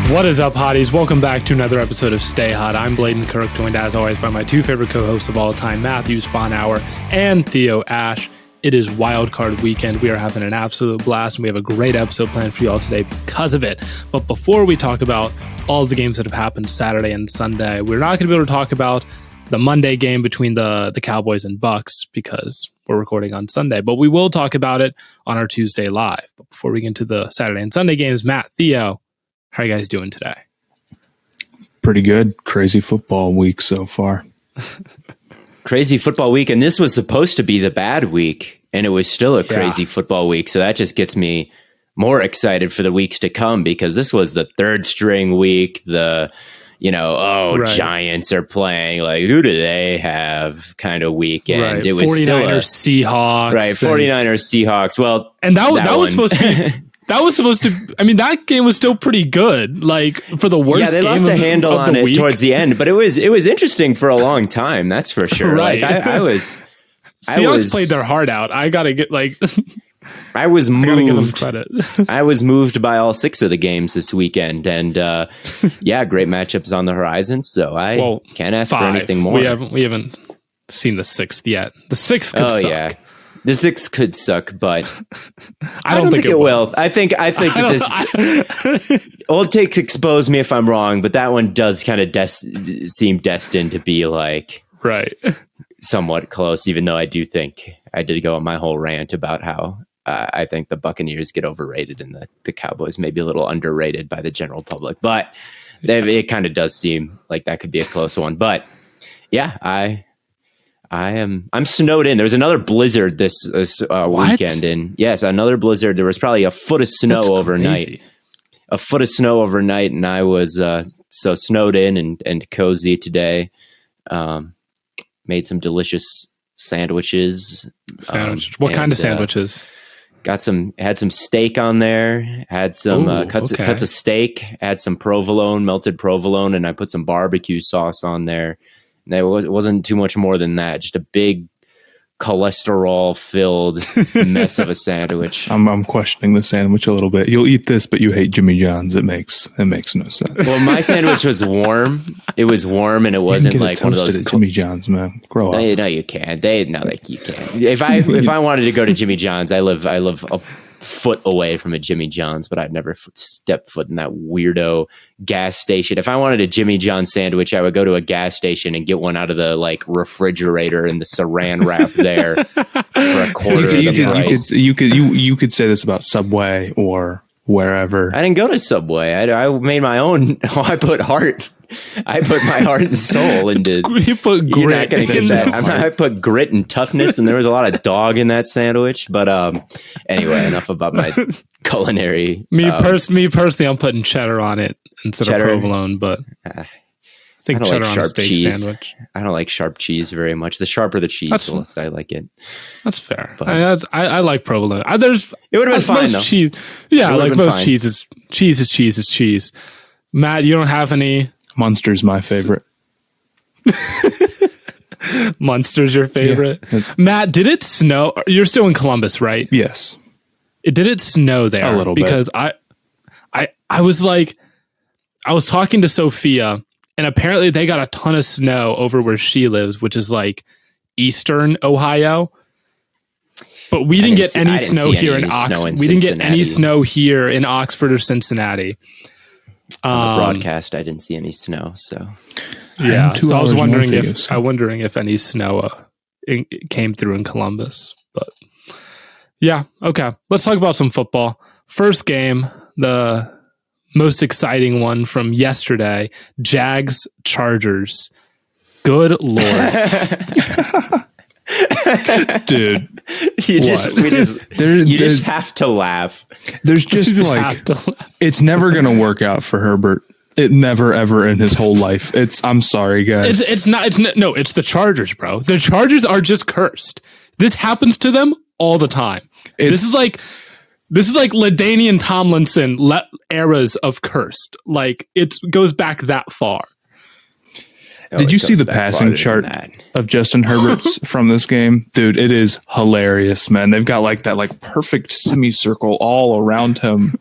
What is up, hotties? Welcome back to another episode of Stay Hot. I'm Blaiden Kirk, joined as always by my two favorite co-hosts of all time, Matthew Sponhour and Theo Ash. It is Wildcard Weekend. We are having an absolute blast, and we have a great episode planned for you all today because of it. But before we talk about all the games that have happened Saturday and Sunday, we're not going to be able to talk about the Monday game between the Cowboys and Bucks because we're recording on Sunday. But we will talk about it on our Tuesday live. But before we get into the Saturday and Sunday games, Matt, Theo, how are you guys doing today? Pretty good. Crazy football week so far. Crazy football week. And this was supposed to be the bad week, and it was still a crazy football week. So that just gets me more excited for the weeks to come because this was the third string week. Giants are playing. Like, who do they have kind of weekend? Right. It was 49ers, Seahawks. Right. 49ers, Seahawks. Well, and that was supposed to be... That was supposed to. I mean, that game was still pretty good. Like for the worst. Yeah, they lost a handle on it towards the end, but it was interesting for a long time. That's for sure. Right. Like Seahawks played their heart out. I gotta get like. I was moved. I gotta give them credit. I was moved by all 6 of the games this weekend, and great matchups on the horizon. So I can't ask for anything more. We haven't seen the 6th yet. The 6th could suck. Yeah. The 6th could suck, but I don't think it will. I think that this old takes expose me if I'm wrong, but that one does kind of seem destined to be like somewhat close. Even though I do think I did go on my whole rant about how I think the Buccaneers get overrated and the Cowboys may be a little underrated by the general public, but it kind of does seem like that could be a close one. But yeah, I'm snowed in. There was another blizzard this weekend, and yes, another blizzard. There was probably a foot of snow overnight. A foot of snow overnight, and I was so snowed in and cozy today. Made some delicious sandwiches. What kind of sandwiches? Had some steak on there. Had some cuts of steak. Had some provolone, melted provolone, and I put some barbecue sauce on there. It wasn't too much more than that. Just a big cholesterol-filled mess of a sandwich. I'm questioning the sandwich a little bit. You'll eat this, but you hate Jimmy John's. It makes no sense. Well, my sandwich was warm. It was warm, and it wasn't like one of those. Jimmy John's, man. Grow up. No, you can't. You can't. If I wanted to go to Jimmy John's, I live a foot away from a Jimmy John's, but I'd never step foot in that weirdo gas station. If I wanted a Jimmy John's sandwich, I would go to a gas station and get one out of the refrigerator and the saran wrap there for a quarter of the price. You could say this about Subway or wherever. I didn't go to Subway. I made my own. I put my heart and soul into. You put grit. I put grit and toughness, and there was a lot of dog in that sandwich. But anyway, enough about my culinary. Me personally, I'm putting cheddar on it instead of provolone. But I think cheddar on a steak sandwich. I don't like sharp cheese very much. The sharper the cheese, the less I like it. That's fair. But I like provolone. It would have been fine though. Cheese, yeah, like most cheese is cheese. Matt, you don't have any. Munster's my favorite. Munster's your favorite? Yeah. Matt, did it snow? You're still in Columbus, right? Yes. Did it snow there? A little bit. Because I was talking to Sophia, and apparently they got a ton of snow over where she lives, which is like eastern Ohio. But we didn't get any snow here in Oxford. We didn't get any snow here in Oxford or Cincinnati. On the broadcast, I didn't see any snow, so yeah. So I was wondering if any snow came through in Columbus, but yeah, okay. Let's talk about some football. First game, the most exciting one from yesterday: Jags Chargers. Good Lord. Dude, you just have to laugh. There's just it's never gonna work out for Herbert. It never ever in his whole life. I'm sorry, guys. It's the Chargers, bro. The Chargers are just cursed. This happens to them all the time. This is like LaDainian Tomlinson eras of cursed. Like it goes back that far. Did you see the passing chart of Justin Herbert's from this game? Dude, it is hilarious, man. They've got like that perfect semicircle all around him.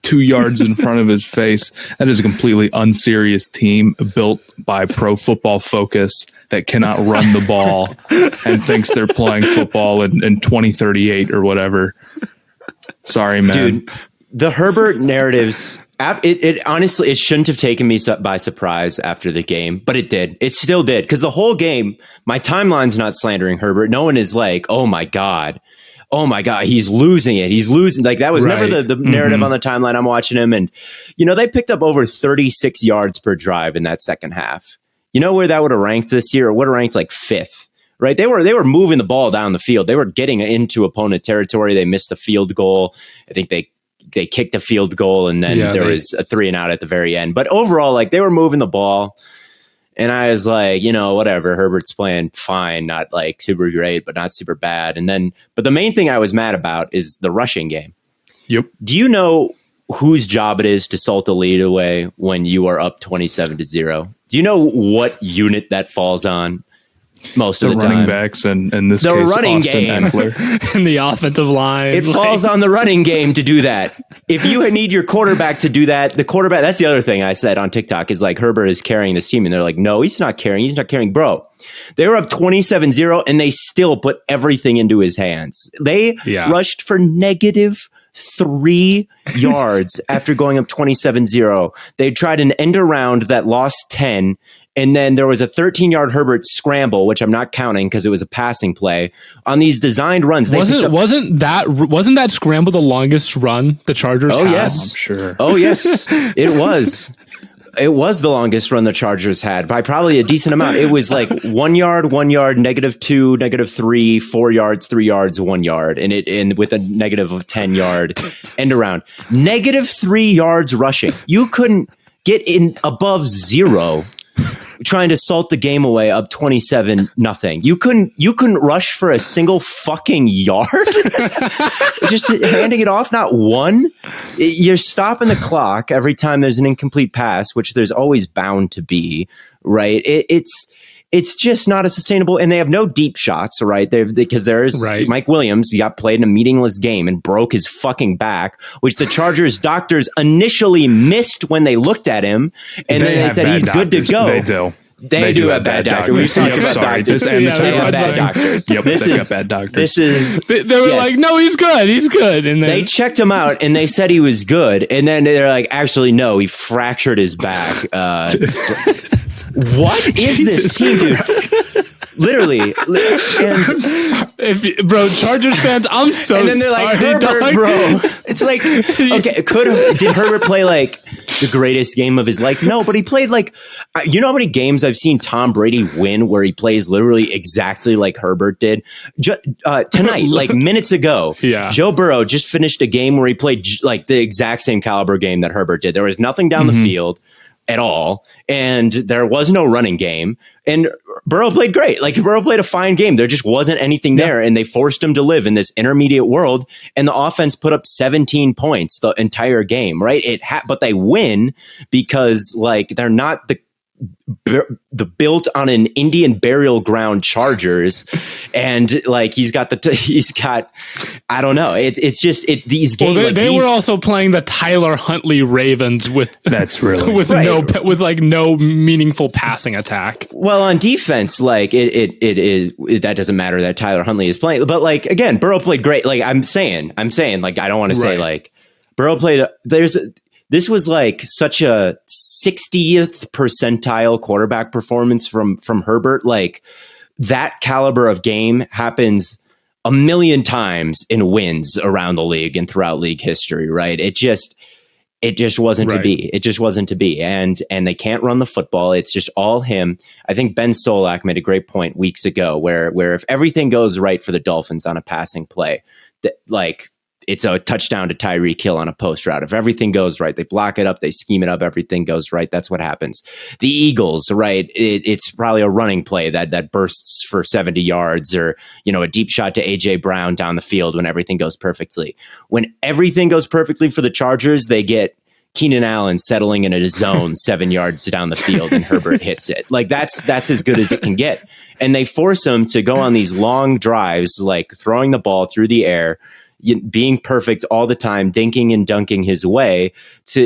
2 yards in front of his face. That is a completely unserious team built by Pro Football Focus that cannot run the ball and thinks they're playing football in 2038 or whatever. Sorry, man. Dude, the Herbert narratives, it honestly, it shouldn't have taken me by surprise after the game, but it did. It still did. Because the whole game, my timeline's not slandering Herbert. No one is like, oh my God, he's losing it. He's losing. Like, that was never the narrative on the timeline. I'm watching him. And, they picked up over 36 yards per drive in that second half. You know where that would have ranked this year? It would have ranked like 5th. Right, they were moving the ball down the field. They were getting into opponent territory. They missed the field goal. I think they kicked a field goal, and then there was a 3-and-out at the very end. But overall, like, they were moving the ball, and I was like, whatever. Herbert's playing fine, not like super great, but not super bad. But the main thing I was mad about is the rushing game. Yep. Do you know whose job it is to salt the lead away when you are up 27-0? Do you know what unit that falls on? Most of the running time. Backs and in this the case, running Austin game Eckler. In the offensive line. It falls on the running game to do that. If you need your quarterback to do that, the quarterback, that's the other thing I said on TikTok is like, Herbert is carrying this team. And they're like, no, he's not carrying. Bro, they were up 27-0 and they still put everything into his hands. They rushed for -3 yards after going up 27-0. They tried an end around that lost 10. And then there was a 13-yard Herbert scramble, which I'm not counting because it was a passing play. On these designed runs, wasn't that scramble the longest run the Chargers had? Yes. I'm sure. Oh yes, it was. It was the longest run the Chargers had by probably a decent amount. It was like 1 yard, -2, -3, 4 yards, 3 yards, 1 yard, and with a -10-yard end around. -3 yards rushing. You couldn't get in above 0. Trying to salt the game away up 27-0. You couldn't rush for a single fucking yard. Just handing it off, not one. You're stopping the clock every time there's an incomplete pass, which there's always bound to be, right? It's just not a sustainable, and they have no deep shots, right? Because there's Mike Williams. He got played in a meaningless game and broke his fucking back, which the Chargers doctors initially missed when they looked at him, and then they said he's good to go. They do. They do have bad doctors. We've talked about doctors. They have bad doctors. Yep, they've got bad doctors. They were like, no, he's good. He's good. And then they checked him out and they said he was good. And then they're like, actually, no, he fractured his back. What is this team, dude? Literally. Bro, Chargers fans, I'm so sorry. And then they're like, Herbert, bro. It's like, okay, did Herbert play like the greatest game of his life? No, but he played like, you know how many games I've seen Tom Brady win where he plays literally exactly like Herbert did? Tonight, like minutes ago, Joe Burrow just finished a game where he played like the exact same caliber game that Herbert did. There was nothing down the field at all, and there was no running game, and Burrow played great. Like, Burrow played a fine game. There just wasn't anything there, and they forced him to live in this intermediate world, and the offense put up 17 points the entire game, right? But they win because, like, they're not the built on an Indian burial ground Chargers, and like he's got I don't know. It's just these games. Well, they were also playing the Tyler Huntley Ravens with no meaningful passing attack. Well, on defense, like that doesn't matter that Tyler Huntley is playing, but like again, Burrow played great. Like I'm saying, like I don't want to say like Burrow played. This was like such a 60th percentile quarterback performance from Herbert. Like, that caliber of game happens a million times in wins around the league and throughout league history, right? It just wasn't to be. It just wasn't to be. And they can't run the football. It's just all him. I think Ben Solak made a great point weeks ago where if everything goes right for the Dolphins on a passing play, it's a touchdown to Tyreek Hill on a post route. If everything goes right, they block it up, they scheme it up, everything goes right. That's what happens. The Eagles, right? It's probably a running play that bursts for 70 yards, or a deep shot to AJ Brown down the field when everything goes perfectly. When everything goes perfectly for the Chargers, they get Keenan Allen settling in a zone 7 yards down the field, and Herbert hits it. Like that's as good as it can get. And they force him to go on these long drives, like throwing the ball through the air. being perfect all the time, dinking and dunking his way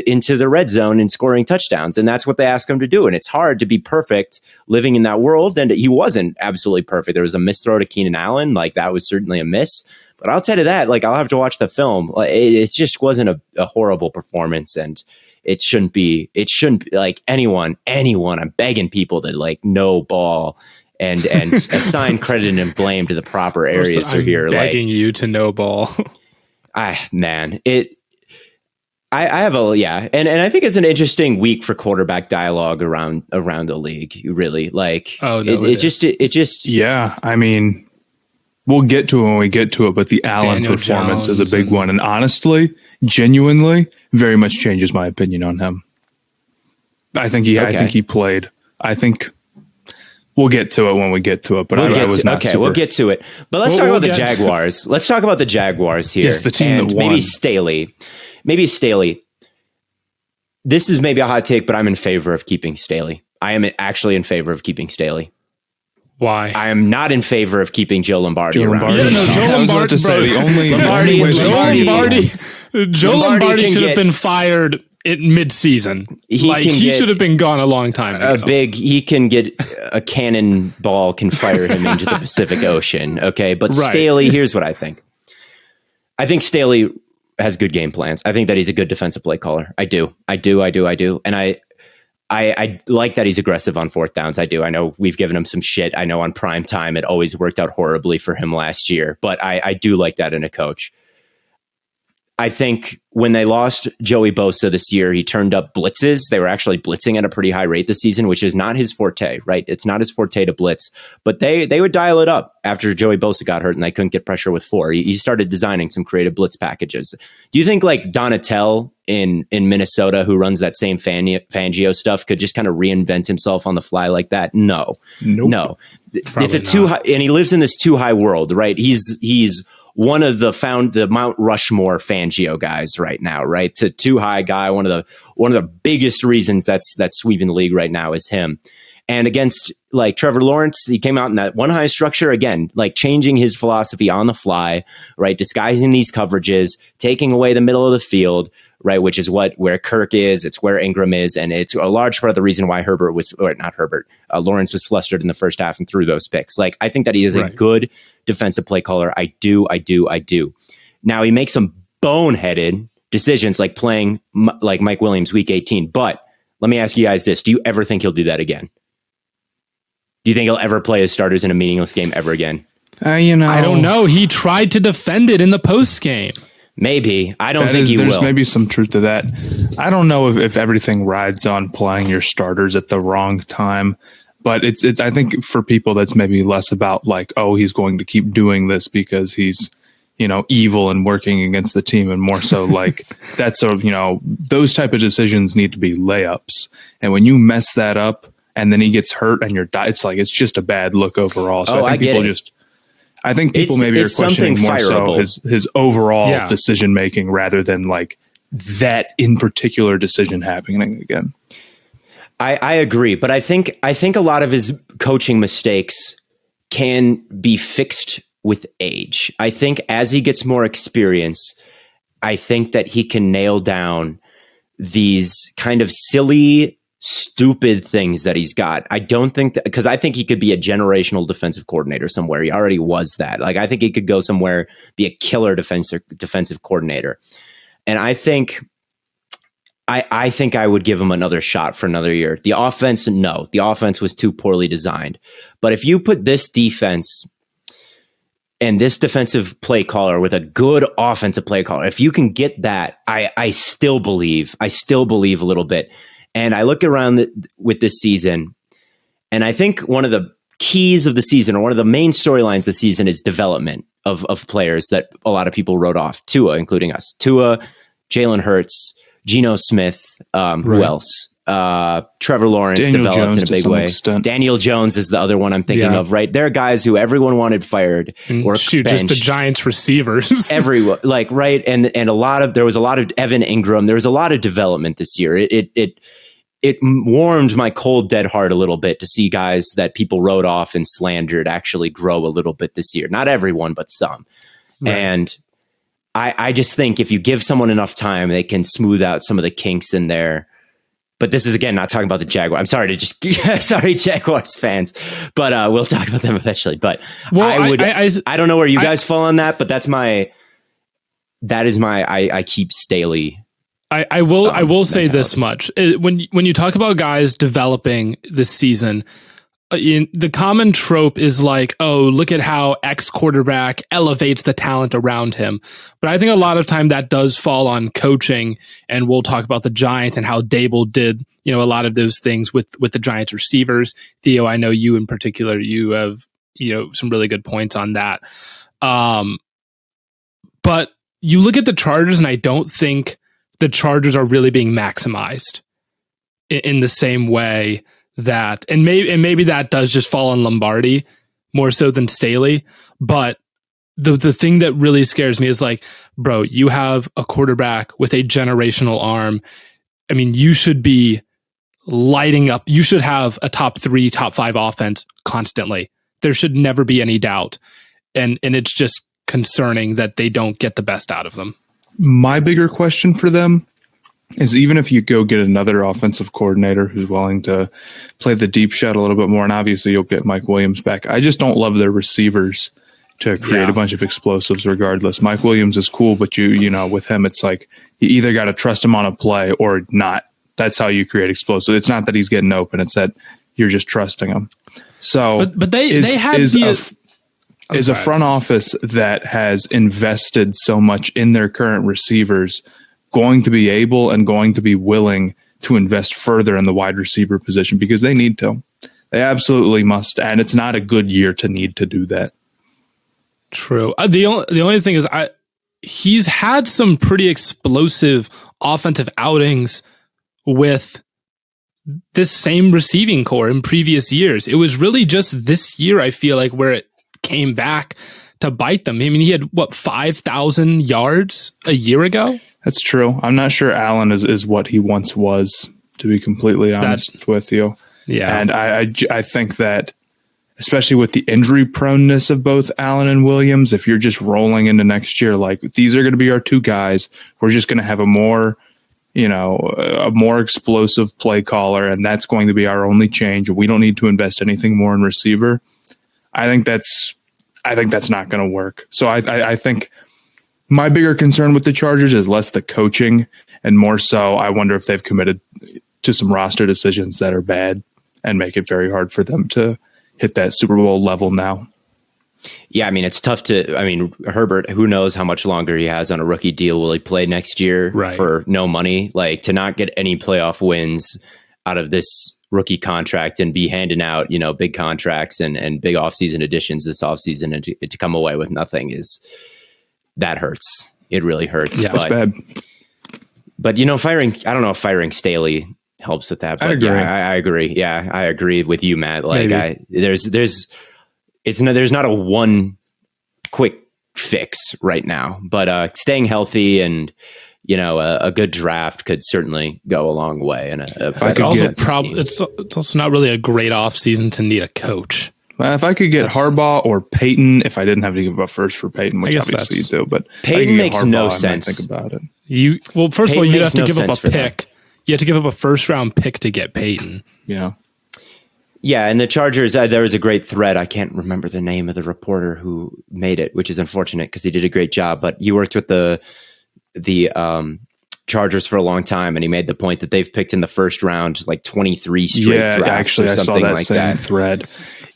into the red zone and scoring touchdowns. And that's what they ask him to do. And it's hard to be perfect living in that world. And he wasn't absolutely perfect. There was a missed throw to Keenan Allen. Like, that was certainly a miss. But outside of that, like, I'll have to watch the film. It just wasn't a horrible performance. And it shouldn't be like anyone. I'm begging people to like no ball and assign credit and blame to the proper areas here. Begging you to no ball. I have and I think it's an interesting week for quarterback dialogue around the league. Really, like, it just yeah. I mean, we'll get to it when we get to it, but the Allen Daniel performance Jones is a big one, and honestly, genuinely, very much changes my opinion on him. I think he played. I think. We'll get to it when we get to it, but I was not super. We'll get to it. But let's talk about the Jaguars. Let's talk about the Jaguars here. Yes, the team that won. Maybe Staley. This is maybe a hot take, but I'm in favor of keeping Staley. I am actually in favor of keeping Staley. Why? I am not in favor of keeping Joe Lombardi around. Yeah, no, Joe Lombardi. Joe Lombardi should have been fired in mid-season. He should have been gone a long time ago. He can get a cannonball can fire him into the Pacific Ocean. Okay, but right. Staley, here's what I think. I think Staley has good game plans. I think that he's a good defensive play caller. I do. And I like that he's aggressive on fourth downs. I do. I know we've given him some shit. I know on prime time it always worked out horribly for him last year, but I do like that in a coach. I think when they lost Joey Bosa this year, he turned up blitzes. They were actually blitzing at a pretty high rate this season, which is not his forte, right? It's not his forte to blitz, but they would dial it up after Joey Bosa got hurt and they couldn't get pressure with 4. He started designing some creative blitz packages. Do you think like Donatel in Minnesota, who runs that same Fangio stuff, could just kind of reinvent himself on the fly like that? No. It's a too high, and he lives in this too high world, right? He's one of the Mount Rushmore Fangio guys right now, right? It's a too high guy. One of the biggest reasons that's sweeping the league right now is him. And against like Trevor Lawrence, he came out in that one high structure again, like changing his philosophy on the fly, right? Disguising these coverages, taking away the middle of the field, right? Which is where Kirk is. It's where Ingram is. And it's a large part of the reason why Lawrence was flustered in the first half and threw those picks. Like, I think that he is a good defensive play caller. I do. Now he makes some boneheaded decisions like playing like Mike Williams week 18. But let me ask you guys this. Do you ever think he'll do that again? Do you think he'll ever play his starters in a meaningless game ever again? I don't know. He tried to defend it in the post game. Maybe. I don't think he will. There's maybe some truth to that. I don't know if everything rides on playing your starters at the wrong time, but it's I think for people that's maybe less about like, oh, he's going to keep doing this because he's, evil and working against the team, and more so like that's those type of decisions need to be layups. And when you mess that up and then he gets hurt and it's just a bad look overall. So I think people maybe are questioning more so his overall decision making rather than like that in particular decision happening again. I agree, but I think a lot of his coaching mistakes can be fixed with age. I think as he gets more experience, I think that he can nail down these kind of silly, stupid things that he's got. I don't think that, because I think he could be a generational defensive coordinator somewhere. He already was that. Like, I think he could go somewhere, be a killer defensive coordinator. And I think I would give him another shot for another year. The offense was too poorly designed. But if you put this defense and this defensive play caller with a good offensive play caller, if you can get that, I still believe a little bit. And I look around with this season, and I think one of the keys of the season, or one of the main storylines this season, is development of players that a lot of people wrote off. Tua, including us. Tua, Jalen Hurts, Geno Smith, who else? Trevor Lawrence Daniel developed Jones in a big way. Extent. Daniel Jones is the other one I'm thinking of, right? There are guys who everyone wanted fired or benched. Just the Giants receivers. Everyone, like, right? And there was a lot of Evan Ingram. There was a lot of development this year. It warmed my cold, dead heart a little bit to see guys that people wrote off and slandered actually grow a little bit this year. Not everyone, but some. Right. And I just think if you give someone enough time, they can smooth out some of the kinks in there. But this is, again, not talking about the Jaguars. I'm sorry to just, sorry, Jaguars fans, but we'll talk about them eventually. But I don't know where you guys fall on that, but I keep Staley. I will say this much. When you talk about guys developing this season, the common trope is like, oh, look at how X quarterback elevates the talent around him. But I think a lot of time that does fall on coaching, and we'll talk about the Giants and how Dable did, a lot of those things with the Giants receivers. Theo, I know you in particular, you have, some really good points on that. But you look at the Chargers, and I don't think the Chargers are really being maximized in the same way that, and maybe that does just fall on Lombardi more so than Staley. But the thing that really scares me is like, bro, you have a quarterback with a generational arm. I mean, you should be lighting up. You should have a top 3, top 5 offense constantly. There should never be any doubt. And it's just concerning that they don't get the best out of them. My bigger question for them is, even if you go get another offensive coordinator who's willing to play the deep shot a little bit more, and obviously you'll get Mike Williams back, I just don't love their receivers to create a bunch of explosives regardless. Mike Williams is cool, but with him, it's like you either got to trust him on a play or not. That's how you create explosives. It's not that he's getting open. It's that you're just trusting him. So, but they had is a front office that has invested so much in their current receivers going to be able and going to be willing to invest further in the wide receiver position? Because they need to. They absolutely must. And it's not a good year to need to do that. True. The only thing is he's had some pretty explosive offensive outings with this same receiving core in previous years. It was really just this year, I feel like, where it came back to bite them. I mean, he had 5,000 yards a year ago. That's true. I'm not sure Allen is what he once was, to be completely honest with you. Yeah. And I think that, especially with the injury proneness of both Allen and Williams, if you're just rolling into next year, like, these are going to be our 2 guys, we're just going to have a more explosive play caller, and that's going to be our only change. We don't need to invest anything more in receiver. I think that's not going to work. So I think my bigger concern with the Chargers is less the coaching and more so I wonder if they've committed to some roster decisions that are bad and make it very hard for them to hit that Super Bowl level now. Yeah, I mean, it's tough Herbert, who knows how much longer he has on a rookie deal? Will he play next year for no money? Like, to not get any playoff wins out of this rookie contract and be handing out, big contracts and big offseason additions this offseason, and to come away with nothing that hurts. It really hurts. Yeah, it's bad. But, I don't know if firing Staley helps with that. But I agree. Yeah, I agree. Yeah, I agree with you, Matt. Like, there's not a one quick fix right now, but staying healthy and, a good draft could certainly go a long way. And it's also not really a great off season to need a coach. If I could get Harbaugh or Peyton, if I didn't have to give up first for Peyton, which obviously you do, but Peyton makes no sense. Think about it. First of all, you'd have to give up a pick. You have to give up a first round pick to get Peyton. Yeah. Yeah, and the Chargers, there was a great thread. I can't remember the name of the reporter who made it, which is unfortunate because he did a great job. But he worked with the Chargers for a long time, and he made the point that they've picked in the first round like 23 straight drafts actually, or something I saw that like same that. thread.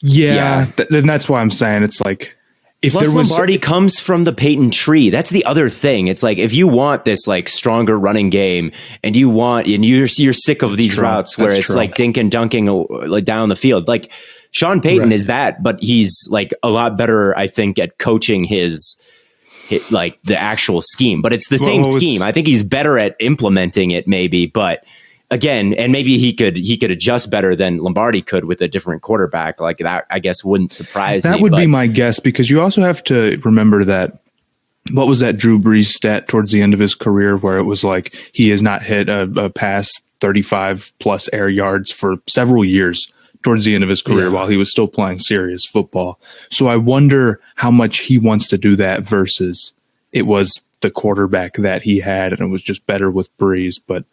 Yeah. And that's why I'm saying it's like, if Plus, there was Lombardi comes from the Peyton tree. That's the other thing. It's like, if you want this like stronger running game, and you're sick of these routes where it's like dink and dunking like down the field. Like, Sean Payton is that, but he's like a lot better, I think, at coaching his like the actual scheme. But it's the same scheme. I think he's better at implementing it, maybe, but. Again, and maybe he could adjust better than Lombardi could with a different quarterback. Like, that, I guess, wouldn't surprise me. That would be my guess, because you also have to remember that, what was that Drew Brees stat towards the end of his career where it was like he has not hit a pass 35 plus air yards for several years towards the end of his career while he was still playing serious football. So I wonder how much he wants to do that versus it was the quarterback that he had, and it was just better with Breeze. But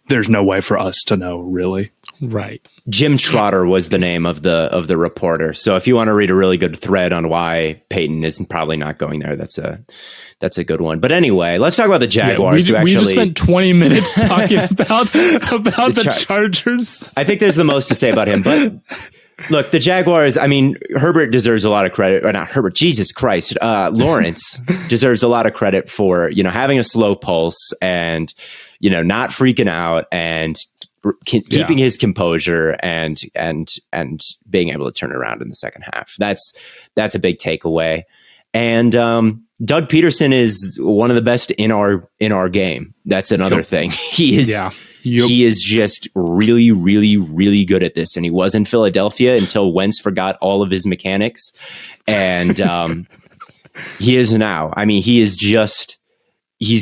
there's no way for us to know, really. Right. Jim Trotter was the name of the reporter. So if you want to read a really good thread on why Peyton is probably not going there, that's a good one. But anyway, let's talk about the Jaguars. We just spent 20 minutes talking about the Chargers. I think there's the most to say about him. But look, the Jaguars, I mean, Herbert deserves a lot of credit. Or not Herbert, Jesus Christ. Lawrence deserves a lot of credit for, having a slow pulse and, not freaking out and keeping his composure and being able to turn it around in the second half. That's a big takeaway. And Doug Peterson is one of the best in our game. That's another thing. He is he is just really, really, really good at this. And he was in Philadelphia until Wentz forgot all of his mechanics. And he is now. I mean, he's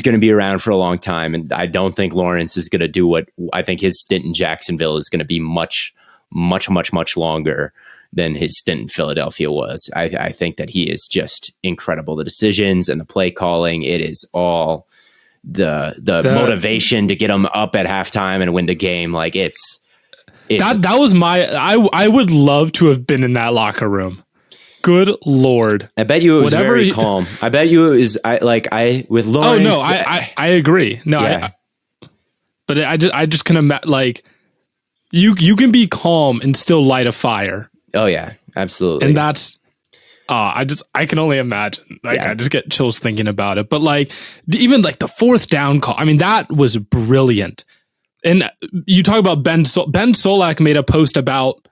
going to be around for a long time. And I don't think Lawrence is going to do what I think his stint in Jacksonville is going to be much, much, much, much longer than his stint in Philadelphia was. I think that he is just incredible. The decisions and the play calling, it is all the motivation to get him up at halftime and win the game. Like it's that was I would love to have been in that locker room. Good Lord. I bet you it was very calm. I bet you it was with Lawrence. Oh no, I agree. No, yeah. But I just can imagine, like, you can be calm and still light a fire. Oh yeah, absolutely. And that's I can only imagine. I just get chills thinking about it. But like even like the fourth down call, I mean, that was brilliant. And you talk about Ben Solak made a post about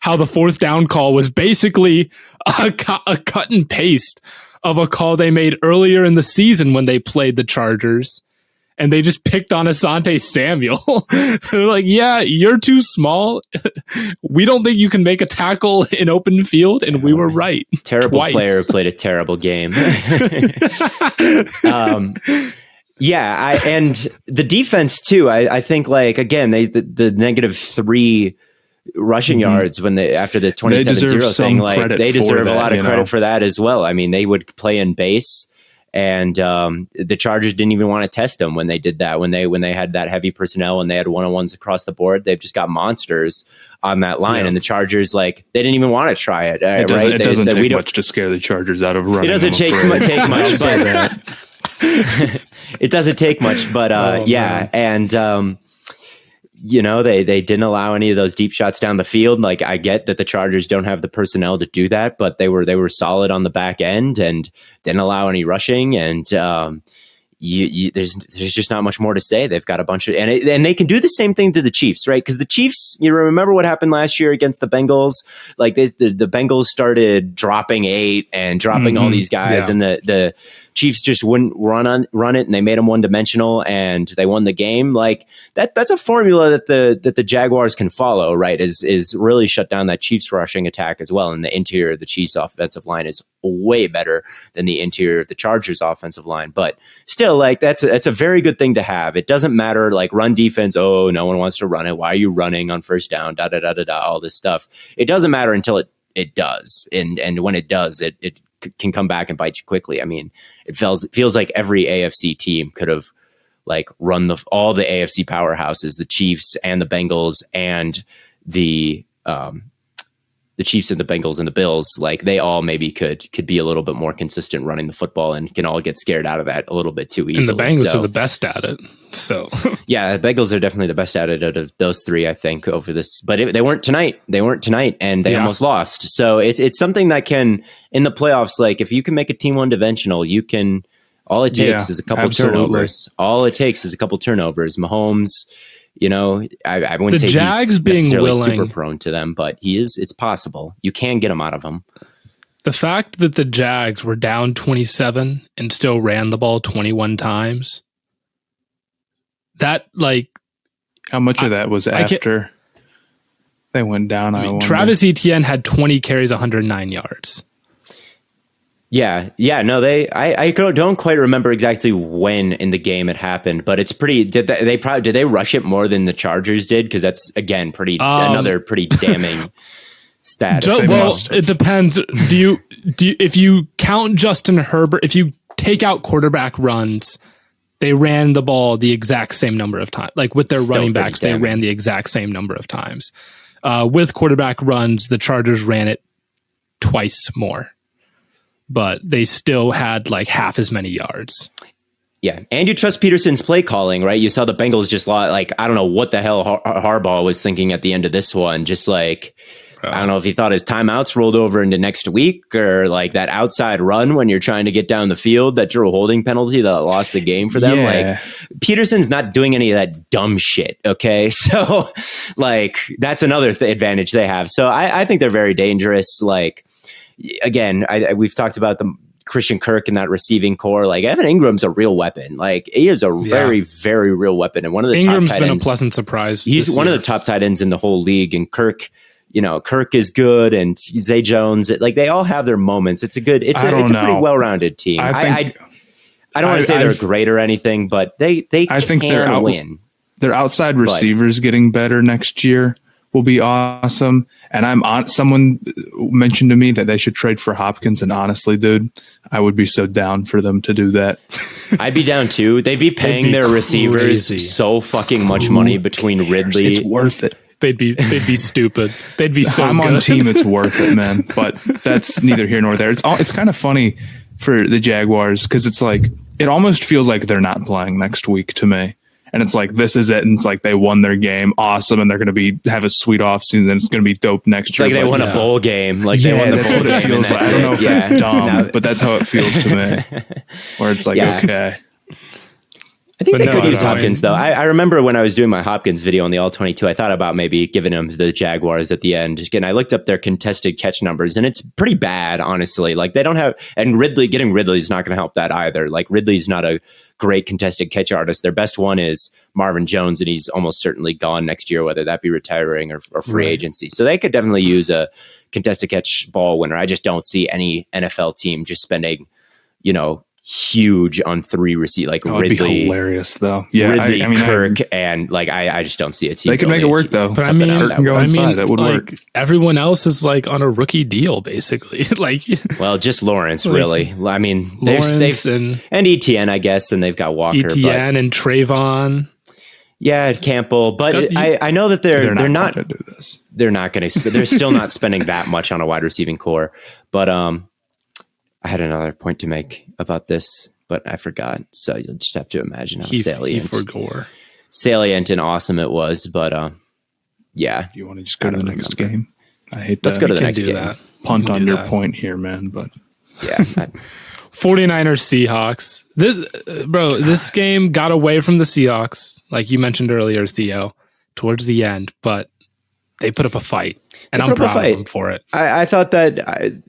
how the fourth down call was basically a cut and paste of a call they made earlier in the season when they played the Chargers. And they just picked on Asante Samuel. They're like, yeah, you're too small. We don't think you can make a tackle in open field. And we were right. Terrible twice. Player who played a terrible game. And the defense too. I think, like, again, the -3 rushing yards after the 27-0 thing, like they deserve a lot of credit for that as well. I mean, they would play in base. And the Chargers didn't even want to test them when they did that. When they had that heavy personnel and they had one-on-ones across the board, they've just got monsters on that line. Yeah. And the Chargers, like, they didn't even want to try it. It doesn't take much to scare the Chargers out of running. It doesn't take much, but it doesn't take much. But man. And they didn't allow any of those deep shots down the field. Like, I get that the Chargers don't have the personnel to do that, but they were solid on the back end and didn't allow any rushing. And there's just not much more to say. They've got a bunch of, and they can do the same thing to the Chiefs, right? Because the Chiefs, you remember what happened last year against the Bengals? Like the Bengals started dropping 8 and dropping all these guys, and the Chiefs just wouldn't run it, and they made them one-dimensional, and they won the game. Like that's a formula that the Jaguars can follow, right? Is really shut down that Chiefs rushing attack as well, and the interior of the Chiefs offensive line is way better than the interior of the Chargers offensive line. But still, like that's a very good thing to have. It doesn't matter, like, run defense. Oh, no one wants to run it. Why are you running on first down? Da da da da da. All this stuff. It doesn't matter until it does, and when it does, it can come back and bite you quickly. I mean, it feels like every AFC team could have, like, run all the AFC powerhouses, the Chiefs and the Bengals and the Chiefs and the Bengals and the Bills. Like, they all maybe could be a little bit more consistent running the football and can all get scared out of that a little bit too easily. And the Bengals are the best at it. So yeah, the Bengals are definitely the best at it out of those three, I think, over this. But they weren't tonight. And they almost lost. So it's something that can, in the playoffs, like, if you can make a team one-dimensional, you can. All it takes is a couple turnovers. All it takes is a couple turnovers. Mahomes, I wouldn't say Jags he's necessarily being willing, super prone to them, but it's possible. You can get them out of them. The fact that the Jags were down 27 and still ran the ball 21 times, that, like, how much of that was after they went down? I mean, Travis Etienne had 20 carries, 109 yards. Yeah, no, I don't quite remember exactly when in the game it happened, but it's pretty. Did they rush it more than the Chargers did? Because that's, again, another pretty damning stat. It depends. Do you if you count Justin Herbert, if you take out quarterback runs, they ran the ball the exact same number of times. Like with their running backs, they ran the exact same number of times. With quarterback runs, the Chargers ran it twice more, but they still had like half as many yards. Yeah, and you trust Peterson's play calling, right? You saw the Bengals just like, I don't know what the hell Harbaugh was thinking at the end of this one. Just like, I don't know if he thought his timeouts rolled over into next week, or like that outside run when you're trying to get down the field that drew a holding penalty that lost the game for them. Like, Peterson's not doing any of that dumb shit. Okay. So like, that's another advantage they have. So I think they're very dangerous. Like, again, we've talked about the Christian Kirk in that receiving core. Like, Evan Ingram's a real weapon. Like, he is a very, very real weapon. And one of the Ingram's top tight been ends, a pleasant surprise. He's one of the top tight ends in the whole league. And Kirk, Kirk is good, and Zay Jones, like, they all have their moments. It's a pretty well-rounded team. I don't want to say they're great or anything, but they can win. Their outside receivers getting better next year will be awesome. And someone mentioned to me that they should trade for Hopkins. And honestly, dude, I would be so down for them to do that. I'd be down too. They'd be paying their receivers so fucking much money between Ridley. It's worth it. They'd be stupid. They'd be so I'm good. on team. It's worth it, man. But that's neither here nor there. It's kind of funny for the Jaguars, because it's like, it almost feels like they're not playing next week to me. And it's like, this is it. And it's like, they won their game. Awesome. And they're going to have a sweet off season. It's going to be dope next year. Like they won a bowl game. Like they won the bowl game. It feels like. I don't know if that's dumb, but that's how it feels to me. Where it's like, okay. I think they could use Hopkins, though. I remember when I was doing my Hopkins video on the All-22, I thought about maybe giving him to the Jaguars at the end. Again, I looked up their contested catch numbers, and it's pretty bad, honestly. Like, they don't have... And getting Ridley is not going to help that either. Like, Ridley's not a great contested catch artist. Their best one is Marvin Jones, and he's almost certainly gone next year, whether that be retiring or free agency. So they could definitely use a contested catch ball winner. I just don't see any NFL team just spending, huge on three receipt like Ridley. It'd be hilarious though. Yeah, Ridley, Kirk, and like I just don't see a team. They could make it work though. But that would work. Everyone else is like on a rookie deal, basically. Like, well, just Lawrence, really. I mean, Lawrence and Etienne, I guess, and they've got Walker, Etienne and Trayvon. Yeah, Campbell, but I know that they're not going to do this. They're not going to. They're still not spending that much on a wide receiving core, but I had another point to make about this, but I forgot. So you'll just have to imagine how salient and awesome it was. But yeah. Do you want to just go to the next game? I hate Let's go to the next game. That. Punt on your point here, man. But yeah. 49ers Seahawks. This game got away from the Seahawks, like you mentioned earlier, Theo, towards the end, but they put up a fight, and I'm proud of them for it. I thought that.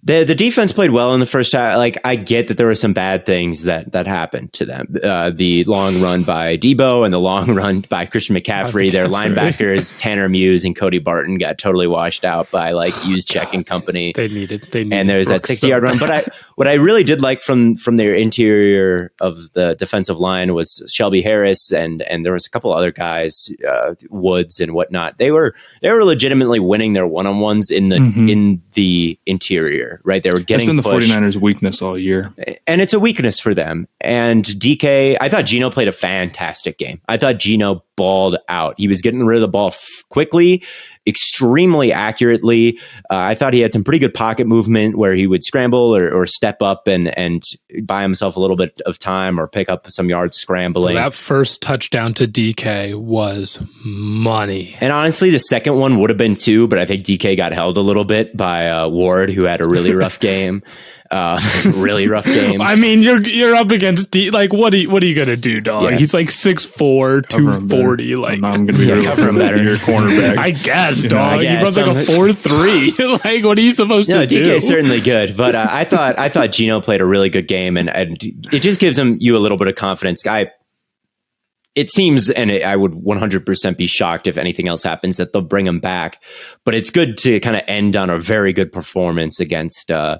The defense played well in the first half. Like, I get that there were some bad things that happened to them. The long run by Debo and the long run by Christian McCaffrey. Their linebackers, Tanner Muse and Cody Barton, got totally washed out by like Juszczyk and company. They needed and there's that 60-yard run. But what I really did like from their interior of the defensive line was Shelby Harris and there was a couple other guys, Woods and whatnot. They were legitimately winning their one-on-ones in the interior. Right, they were getting. That's been the 49ers' weakness all year, and it's a weakness for them. And DK, I thought Geno played a fantastic game. I thought Geno balled out. He was getting rid of the ball quickly, extremely accurately. I thought he had some pretty good pocket movement where he would scramble or step up and buy himself a little bit of time or pick up some yards scrambling. That first touchdown to DK was money. And honestly, the second one would have been too, but I think DK got held a little bit by Ward, who had a really rough game. Really rough game. I mean, you're up against like what are you gonna do, dog? Yeah. He's like 6'4", 240. Like, I'm gonna be cover him better. Your cornerback. I guess, dog. He runs like a 4.3. Like, what are you supposed to do? DK is certainly good, but I thought Geno played a really good game, and it just gives you a little bit of confidence. It seems, and I would 100% be shocked if anything else happens, that they'll bring him back. But it's good to kind of end on a very good performance against an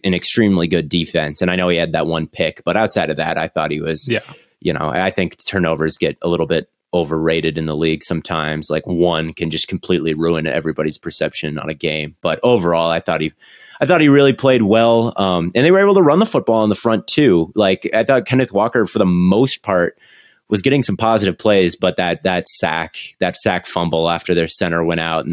extremely good defense. And I know he had that one pick, but outside of that, I thought he was, I think turnovers get a little bit overrated in the league sometimes. Like one can just completely ruin everybody's perception on a game. But overall, I thought he really played well. And they were able to run the football in the front too. Like I thought Kenneth Walker, for the most part, was getting some positive plays, but that sack fumble after their center went out and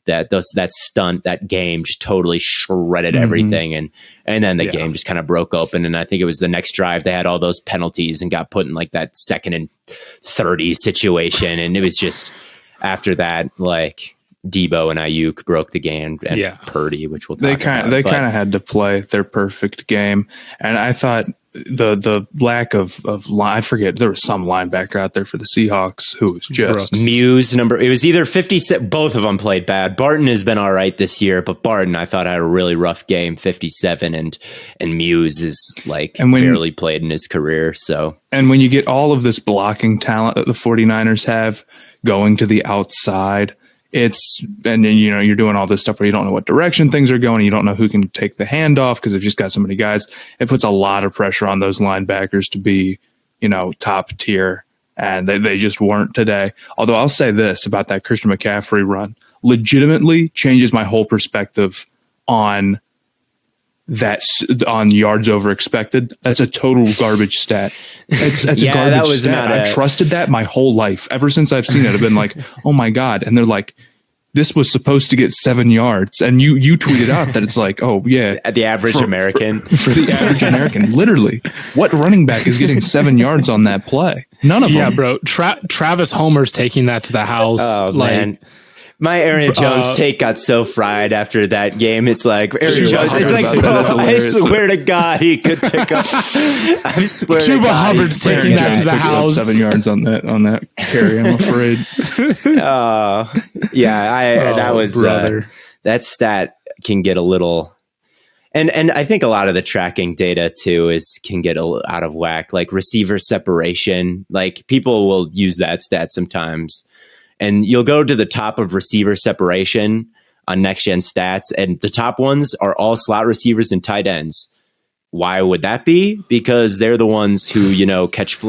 that stunt, that game just totally shredded everything. And then the game just kind of broke open. And I think it was the next drive, they had all those penalties and got put in like that 2nd and 30 situation. And it was just after that, like Debo and Ayuk broke the game, and Purdy, which we'll talk about. They kind of had to play their perfect game. And I thought the lack of I forget, there was some linebacker out there for the Seahawks who was just Muse number. It was either 57. Both of them played bad. Barton has been all right this year, but Barton I thought had a really rough game. 57 and Muse is like barely played in his career. So and when you get all of this blocking talent that the 49ers have going to the outside, and then, you're doing all this stuff where you don't know what direction things are going. You don't know who can take the handoff because they've just got so many guys. It puts a lot of pressure on those linebackers to be, top tier. And they just weren't today. Although I'll say this about that Christian McCaffrey run, legitimately changes my whole perspective on yards over expected. That's a total garbage stat. That's a garbage stat. I've trusted that my whole life. Ever since I've seen it, I've been like, oh my God. And they're like, this was supposed to get 7 yards. And you tweeted out that it's like, oh yeah. At the average American. For the average American. Literally. What running back is getting 7 yards on that play? None of them. Yeah, bro. Travis Homer's taking that to the house. Oh, man. My Aaron Jones take got so fried after that game. It's like Aaron Jones. It's like, I swear to God, he could pick up. I swear to Chuba God, Hubbard's taking that to the house. 7 yards on that carry. I'm afraid. That stat can get a little. And I think a lot of the tracking data too can get a little out of whack. Like receiver separation. Like people will use that stat sometimes. And you'll go to the top of receiver separation on Next Gen Stats, and the top ones are all slot receivers and tight ends. Why would that be? Because they're the ones who, catch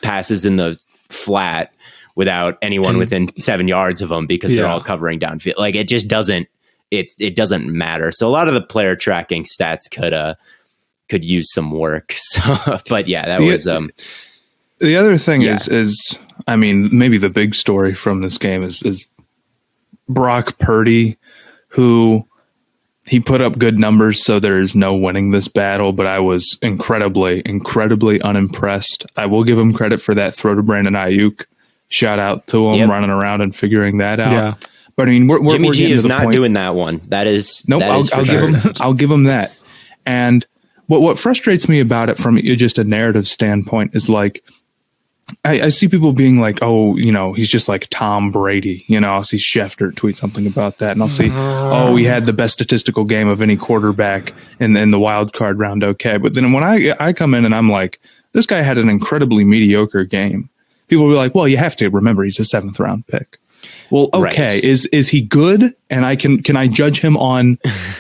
passes in the flat without anyone within 7 yards of them because they're all covering downfield. Like it just doesn't, it doesn't matter. So a lot of the player tracking stats could use some work. So, but yeah, that was, the other thing is, I mean, maybe the big story from this game is Brock Purdy, who he put up good numbers, so there's no winning this battle, but I was incredibly unimpressed. I will give him credit for that throw to Brandon Ayuk. Shout out to him running around and figuring that out. Yeah. But I mean, we're Jimmy G is not point. Doing that one. That is nope. I'll give him that. And what frustrates me about it from just a narrative standpoint is like, I see people being like, oh, he's just like Tom Brady. I'll see Schefter tweet something about that. And I'll see, oh, he had the best statistical game of any quarterback in the wild card round. Okay. But then when I come in and I'm like, this guy had an incredibly mediocre game. People will be like, well, you have to remember he's a 7th round pick. Well, okay. Right. Is he good? And can I judge him on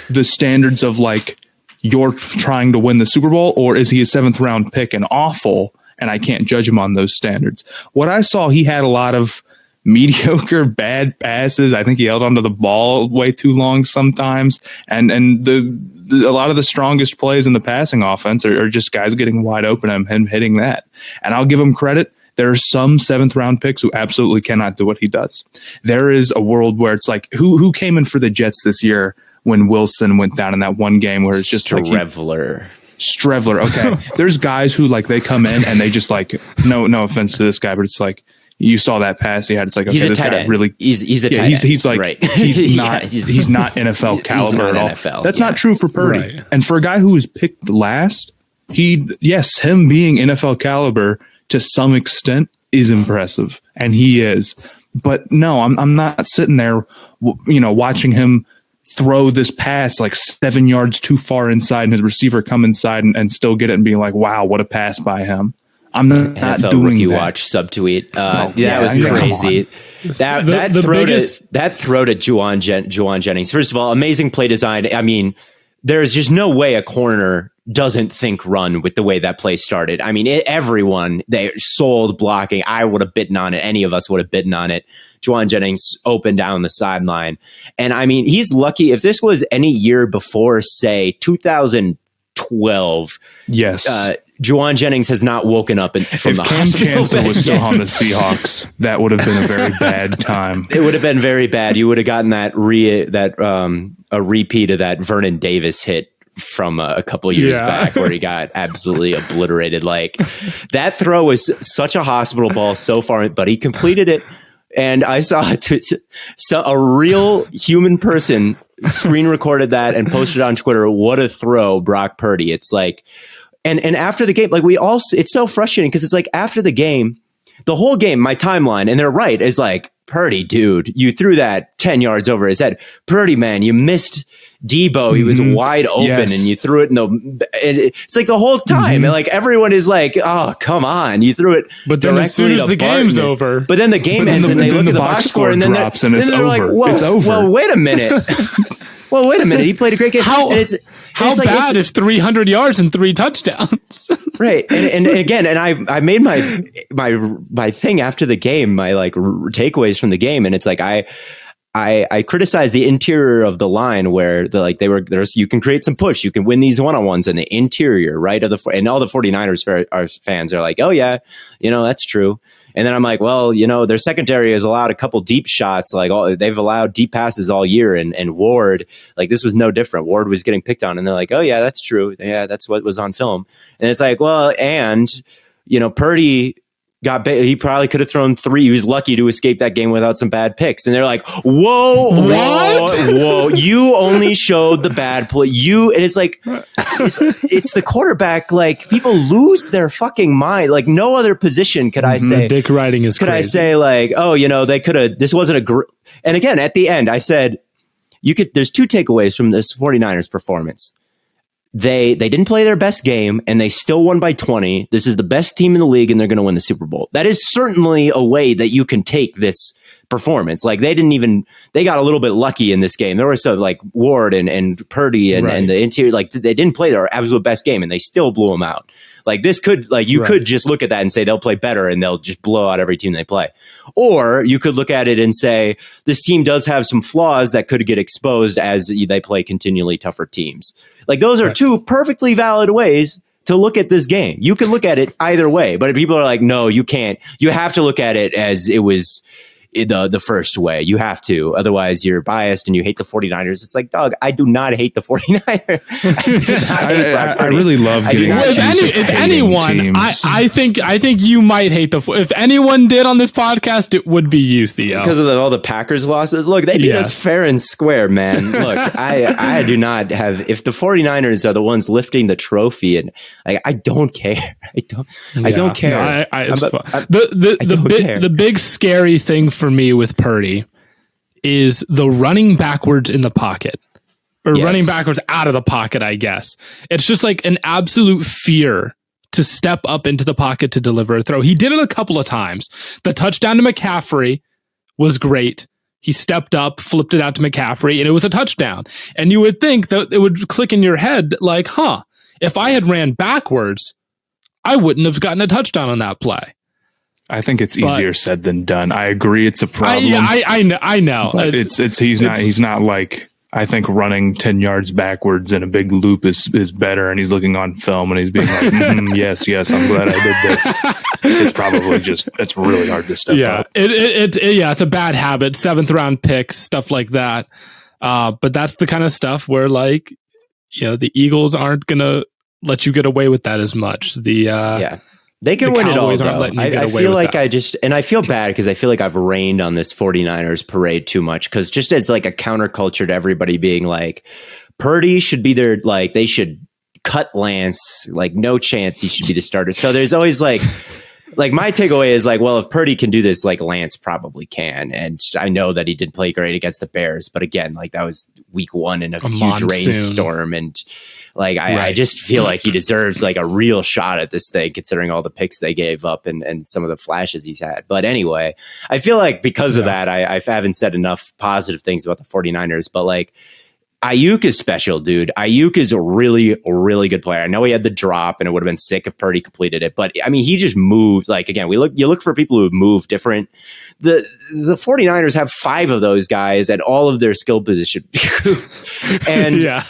the standards of like, you're trying to win the Super Bowl, or is he a 7th round pick and awful? And I can't judge him on those standards. What I saw, he had a lot of mediocre, bad passes. I think he held onto the ball way too long sometimes. And a lot of the strongest plays in the passing offense are just guys getting wide open and him hitting that. And I'll give him credit. There are some 7th round picks who absolutely cannot do what he does. There is a world where it's like, who came in for the Jets this year when Wilson went down in that one game where it's just Strevler. Okay. There's guys who like they come in and they just like no offense to this guy, but it's like you saw that pass he had. It's like, okay, this guy really he's a tight end. He's like right. he's not he's not NFL caliber at all. NFL, That's not true for Purdy. Right. And for a guy who was picked last, him being NFL caliber to some extent is impressive, and he is. But no, I'm not sitting there, watching him throw this pass like 7 yards too far inside and his receiver come inside and still get it and being like, wow, what a pass by him. I'm not NFL doing rookie that. Watch subtweet. That was crazy. That throw to Juwan Jennings. First of all, amazing play design. I mean, there's just no way a corner doesn't think run with the way that play started. I mean, everyone, they sold blocking. I would have bitten on it. Any of us would have bitten on it. Juwan Jennings open down the sideline. And I mean, he's lucky. If this was any year before, say, 2012, yes, Juwan Jennings has not woken up from the Cam hospital. Chancellor was still on the Seahawks, that would have been a very bad time. It would have been very bad. You would have gotten a repeat of that Vernon Davis hit from a couple years back where he got absolutely obliterated. Like, that throw was such a hospital ball so far, but he completed it. And I saw a real human person screen recorded that and posted on Twitter. What a throw, Brock Purdy. It's like, and after the game, like it's so frustrating because it's like after the game, the whole game, my timeline, and they're right, is like, Purdy, dude, you threw that 10 yards over his head. Purdy, man, you missed Debo. He was wide open and you threw it it's like the whole time. And like everyone is like, oh, come on. You threw it. But then as soon as the game's over. But then the game ends and they look at the box score and then drops and it's over. Like, it's over. Well, wait a minute. He played a great game. How bad is 300 yards and 3 touchdowns? Right. And again, and I made my thing after the game, my like takeaways from the game. And it's like, I criticized the interior of the line where you can create some push. You can win these one-on-ones in the interior, right? And all the 49ers fans are like, oh yeah, that's true. And then I'm like, well, their secondary has allowed a couple deep shots. Like they've allowed deep passes all year. And Ward, like this was no different. Ward was getting picked on. And they're like, oh yeah, that's true. Yeah, that's what was on film. And it's like, well, and, Purdy he probably could have thrown 3. He was lucky to escape that game without some bad picks. And they're like, whoa, you only showed the bad play. And it's like, it's the quarterback. Like, people lose their fucking mind. Like, no other position could I say. Dick riding is crazy. Could I say like, oh, they could have, this wasn't and again, at the end, I said, there's 2 takeaways from this 49ers performance. They didn't play their best game and they still won by 20. This is the best team in the league and they're going to win the Super Bowl. That is certainly a way that you can take this performance. Like they got a little bit lucky in this game. There were some like Ward and Purdy and the interior, like they didn't play their absolute best game and they still blew them out. Like this could, like you could just look at that and say they'll play better and they'll just blow out every team they play. Or you could look at it and say this team does have some flaws that could get exposed as they play continually tougher teams. Like those are 2 perfectly valid ways to look at this game. You can look at it either way, but people are like, no, you can't. You have to look at it as it was the first way. You have to. Otherwise, you're biased and you hate the 49ers. It's like, dog, I do not hate the 49ers. I really love getting if anyone, I think you might hate if anyone did on this podcast, it would be you, Theo. Because of all the Packers losses. Look, they beat us fair and square, man. Look, I do not have, if the 49ers are the ones lifting the trophy and like, I don't care. I don't care. No, the big scary thing for me with Purdy is the running backwards in the pocket or running backwards out of the pocket, I guess. It's just like an absolute fear to step up into the pocket to deliver a throw. He did it a couple of times. The touchdown to McCaffrey was great. He stepped up, flipped it out to McCaffrey, and it was a touchdown. And you would think that it would click in your head like, if I had ran backwards, I wouldn't have gotten a touchdown on that play. I think it's easier said than done. I agree, it's a problem. I know. But he's not like, I think running 10 yards backwards in a big loop is better, and he's looking on film and he's being like, yes, I'm glad I did this. It's probably it's really hard to step up. It's a bad habit. 7th round pick, stuff like that. But that's the kind of stuff where the Eagles aren't gonna let you get away with that as much. They can win it all, though. I feel like that. I feel bad because I feel like I've rained on this 49ers parade too much, because just as like a counterculture to everybody being like, Purdy should be there, like they should cut Lance, like no chance he should be the starter. So there's always like my takeaway is like, well, if Purdy can do this, like Lance probably can. And I know that he did play great against the Bears, but again, like that was week 1 in a huge rainstorm. And like, I just feel like he deserves like a real shot at this thing, considering all the picks they gave up and some of the flashes he's had. But anyway, I feel like because of that, I haven't said enough positive things about the 49ers, but like, Ayuk is special, dude. Ayuk is a really, really good player. I know he had the drop, and it would have been sick if Purdy completed it. But, I mean, he just moved. Like, again, you look for people who move different. The 49ers have 5 of those guys at all of their skill position groups. And yeah.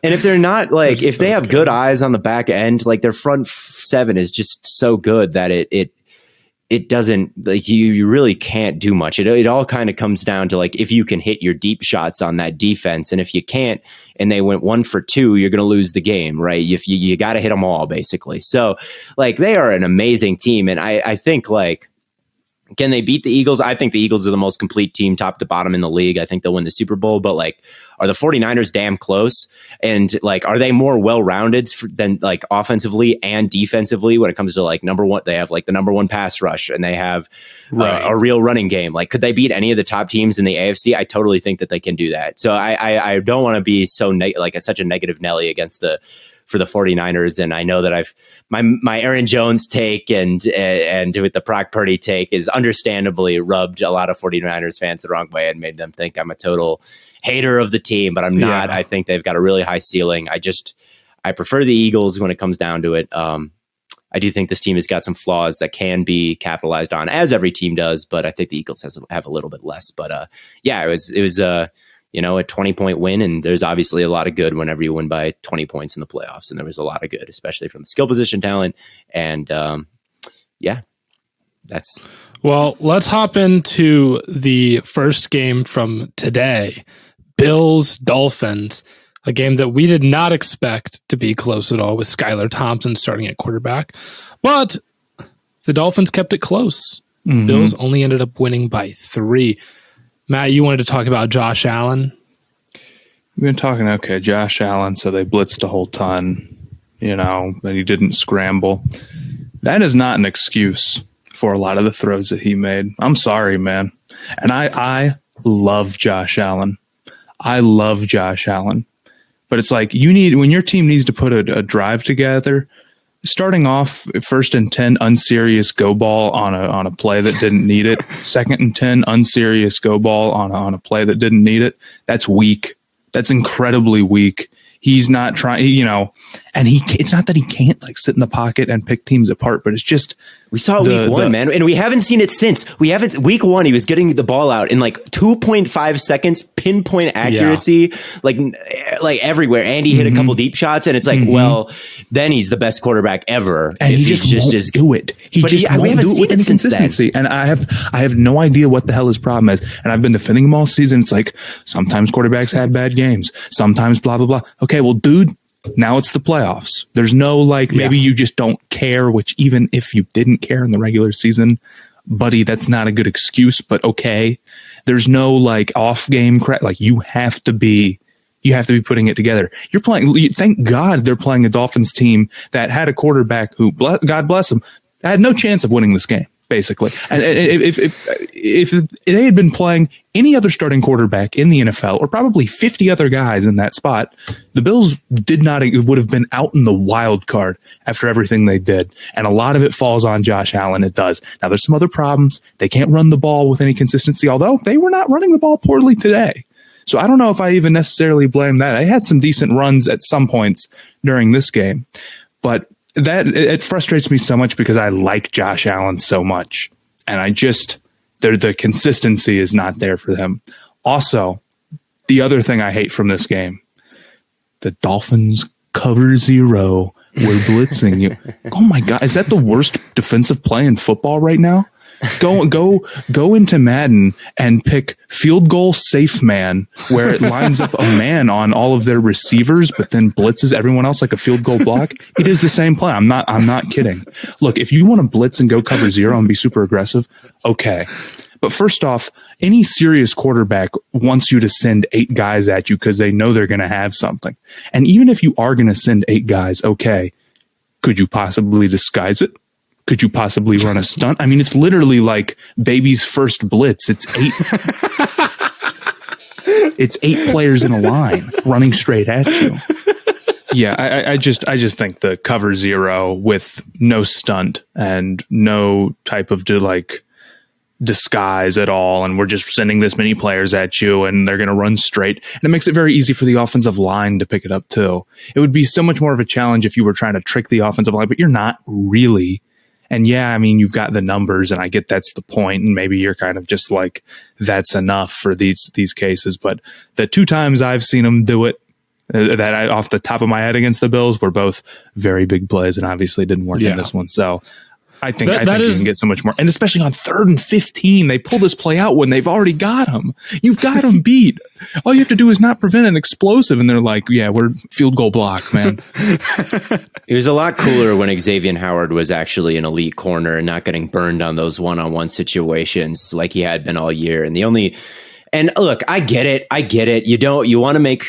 And if they're not like, if they have good eyes on the back end, like their front 7 is just so good that it doesn't, like, you really can't do much. It all kind of comes down to, like, if you can hit your deep shots on that defense, and if you can't, and they went 1 for 2, you're going to lose the game, right? If you got to hit them all, basically. So, like, they are an amazing team, and I think, like, can they beat the Eagles? I think the Eagles are the most complete team, top to bottom in the league. I think they'll win the Super Bowl, but, like, are the 49ers damn close? And, like, are they more well-rounded than, like, offensively and defensively when it comes to, like, number one? They have, like, the number 1 pass rush, and they have a real running game. Like, could they beat any of the top teams in the AFC? I totally think that they can do that. So I don't want to be so such a negative Nelly against for the 49ers. And I know that I've my Aaron Jones take and with the Brock Purdy take is understandably rubbed a lot of 49ers fans the wrong way and made them think I'm a total hater of the team, but I'm not. I think they've got a really high ceiling. I prefer the Eagles when it comes down to it. I do think this team has got some flaws that can be capitalized on, as every team does, but I think the Eagles have a little bit less. But it was a 20-point win, and there's obviously a lot of good whenever you win by 20 points in the playoffs, and there was a lot of good, especially from the skill position talent. And that's... Well, let's hop into the first game from today. Bills, Dolphins, a game that we did not expect to be close at all, with Skylar Thompson starting at quarterback. But the Dolphins kept it close. Mm-hmm. Bills only ended up winning by 3. Matt, you wanted to talk about Josh Allen? We've been talking, okay, Josh Allen, so they blitzed a whole ton, and he didn't scramble. That is not an excuse for a lot of the throws that he made. I'm sorry, man. And I love Josh Allen. I love Josh Allen. But it's like when your team needs to put a drive together, starting off 1st and 10, unserious go ball on a play that didn't need it. 2nd and 10, unserious go ball on a play that didn't need it. That's weak. That's incredibly weak. He's not trying, and it's not that he can't, like, sit in the pocket and pick teams apart, but it's just, we saw it week 1, man, and we haven't seen it since. Week 1, he was getting the ball out in like 2.5 seconds, pinpoint accuracy, like everywhere. And he hit a couple deep shots, and it's like, well, then he's the best quarterback ever. And he just won't do it. We haven't do it with any consistency. And I have no idea what the hell his problem is. And I've been defending him all season. It's like, sometimes quarterbacks have bad games, sometimes blah, blah, blah. Okay, well, dude, now it's the playoffs. There's no, maybe you just don't care, which even if you didn't care in the regular season, buddy, that's not a good excuse, but okay. There's no, off game crap. You have to be putting it together. You're playing, thank God they're playing a Dolphins team that had a quarterback who, God bless him, had no chance of winning this game, basically. And if they had been playing any other starting quarterback in the NFL, or probably 50 other guys in that spot, the Bills would have been out in the wild card after everything they did. And a lot of it falls on Josh Allen. It does. Now, there's some other problems. They can't run the ball with any consistency, although they were not running the ball poorly today. So I don't know if I even necessarily blame that. I had some decent runs at some points during this game, but it frustrates me so much because I like Josh Allen so much, and the consistency is not there for them. Also, the other thing I hate from this game, the Dolphins cover 0. We're blitzing you. Oh my God, is that the worst defensive play in football right now? Go into Madden and pick field goal safe man, where it lines up a man on all of their receivers, but then blitzes everyone else like a field goal block. It is the same play. I'm not kidding. Look, if you want to blitz and go cover 0 and be super aggressive, okay. But first off, any serious quarterback wants you to send 8 guys at you because they know they're going to have something. And even if you are going to send 8 guys, okay, could you possibly disguise it? Could you possibly run a stunt? I mean, it's literally like baby's first blitz. It's 8. It's 8 players in a line running straight at you. Yeah, I just think the cover 0 with no stunt and no type of disguise at all, and we're just sending this many players at you and they're going to run straight. And it makes it very easy for the offensive line to pick it up too. It would be so much more of a challenge if you were trying to trick the offensive line, but you're not really. And yeah, I mean, you've got the numbers, and I get that's the point, and maybe you're kind of just like, that's enough for these cases. But the 2 times I've seen them do it, off the top of my head against the Bills, were both very big plays, and obviously didn't work in this one. So I think you can get so much more. And especially on 3rd and 15, they pull this play out when they've already got them. You've got them beat. All you have to do is not prevent an explosive. And they're like, yeah, we're field goal block, man. It was a lot cooler when Xavier Howard was actually an elite corner and not getting burned on those one-on-one situations like he had been all year. And look, I get it. You want to make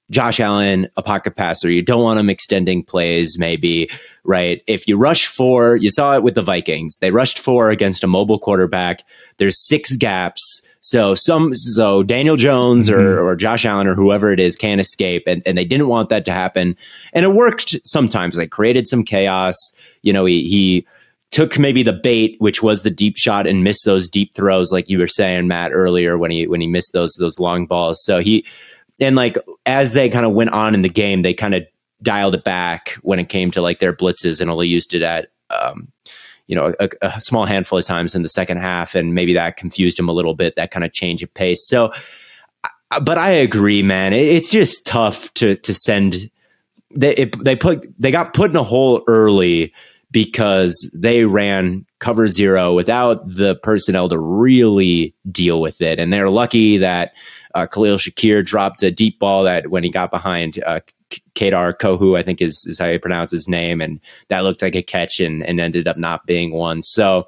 Josh Allen a pocket passer. You don't want him extending plays, maybe, right? If you rush 4, you saw it with the Vikings. They rushed 4 against a mobile quarterback. There's 6 gaps. So Daniel Jones or Josh Allen or whoever it is can't escape. And they didn't want that to happen. And it worked sometimes. They created some chaos. He took maybe the bait, which was the deep shot, and missed those deep throws, like you were saying, Matt, earlier when he missed those long balls. So and like as they kind of went on in the game, they kind of dialed it back when it came to like their blitzes, and only used it at a small handful of times in the second half, and maybe that confused him a little bit, that kind of change of pace. So, but I agree, man. It's just tough to send. They got put in a hole early because they ran cover 0 without the personnel to really deal with it, and they're lucky that Khalil Shakir dropped a deep ball that when he got behind Kadar Kohu, I think is how you pronounce his name, and that looked like a catch and ended up not being one. So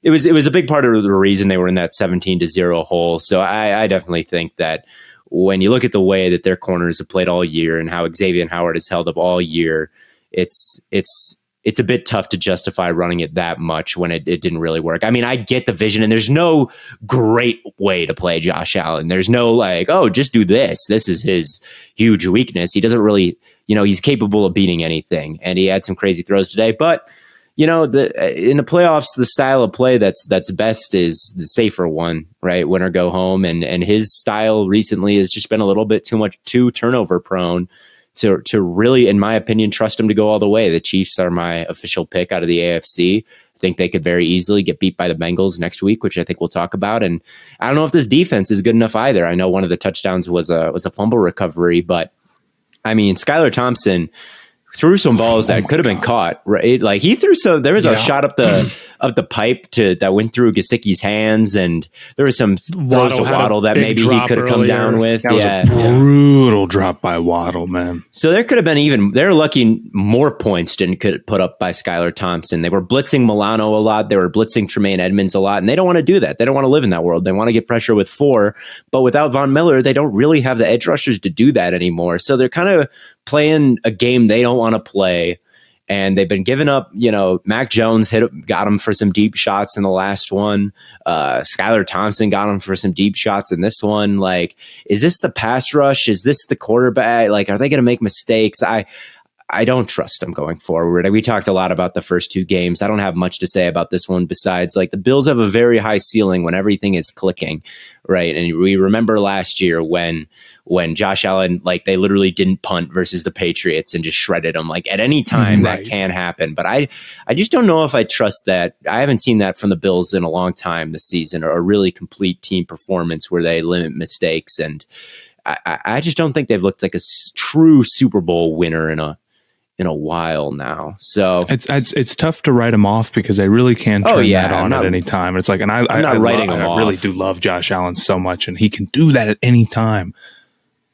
it was a big part of the reason they were in that 17-0 hole. So I definitely think that when you look at the way that their corners have played all year and how Xavier Howard has held up all year, it's a bit tough to justify running it that much when it didn't really work. I mean, I get the vision, and there's no great way to play Josh Allen. There's no like, oh, just do this. This is his huge weakness. He doesn't really, he's capable of beating anything, and he had some crazy throws today. But, in the playoffs, the style of play that's best is the safer one, right? Win or go home. And his style recently has just been a little bit too turnover prone to really, in my opinion, trust him to go all the way. The Chiefs are my official pick out of the AFC. I think they could very easily get beat by the Bengals next week, which I think we'll talk about. And I don't know if this defense is good enough either. I know one of the touchdowns was a fumble recovery, but I mean, Skylar Thompson threw some balls that could have been caught, right? Like he threw there was a shot up the pipe that went through Gesicki's hands, and there was some throws to Waddle that maybe he could have come down with. That was a brutal drop by Waddle, man. So there could have been they're lucky more points didn't get put up by Skylar Thompson. They were blitzing Milano a lot. They were blitzing Tremaine Edmonds a lot, and they don't want to do that. They don't want to live in that world. They want to get pressure with 4, but without Von Miller, they don't really have the edge rushers to do that anymore. So they're kind of playing a game they don't want to play, and they've been giving up. Mac Jones got him for some deep shots in the last one. Skylar Thompson got him for some deep shots in this one. Like, is this the pass rush? Is this the quarterback? Like, are they going to make mistakes? I don't trust them going forward. We talked a lot about the first 2 games. I don't have much to say about this one besides like the Bills have a very high ceiling when everything is clicking, right? And we remember last year when Josh Allen, like they literally didn't punt versus the Patriots and just shredded them. Like at any time that can happen. But I just don't know if I trust that. I haven't seen that from the Bills in a long time this season, or a really complete team performance where they limit mistakes. And I just don't think they've looked like a true Super Bowl winner in a while now. So it's tough to write him off because they really can turn that on at any time. It's like, and I really do love Josh Allen so much, and he can do that at any time,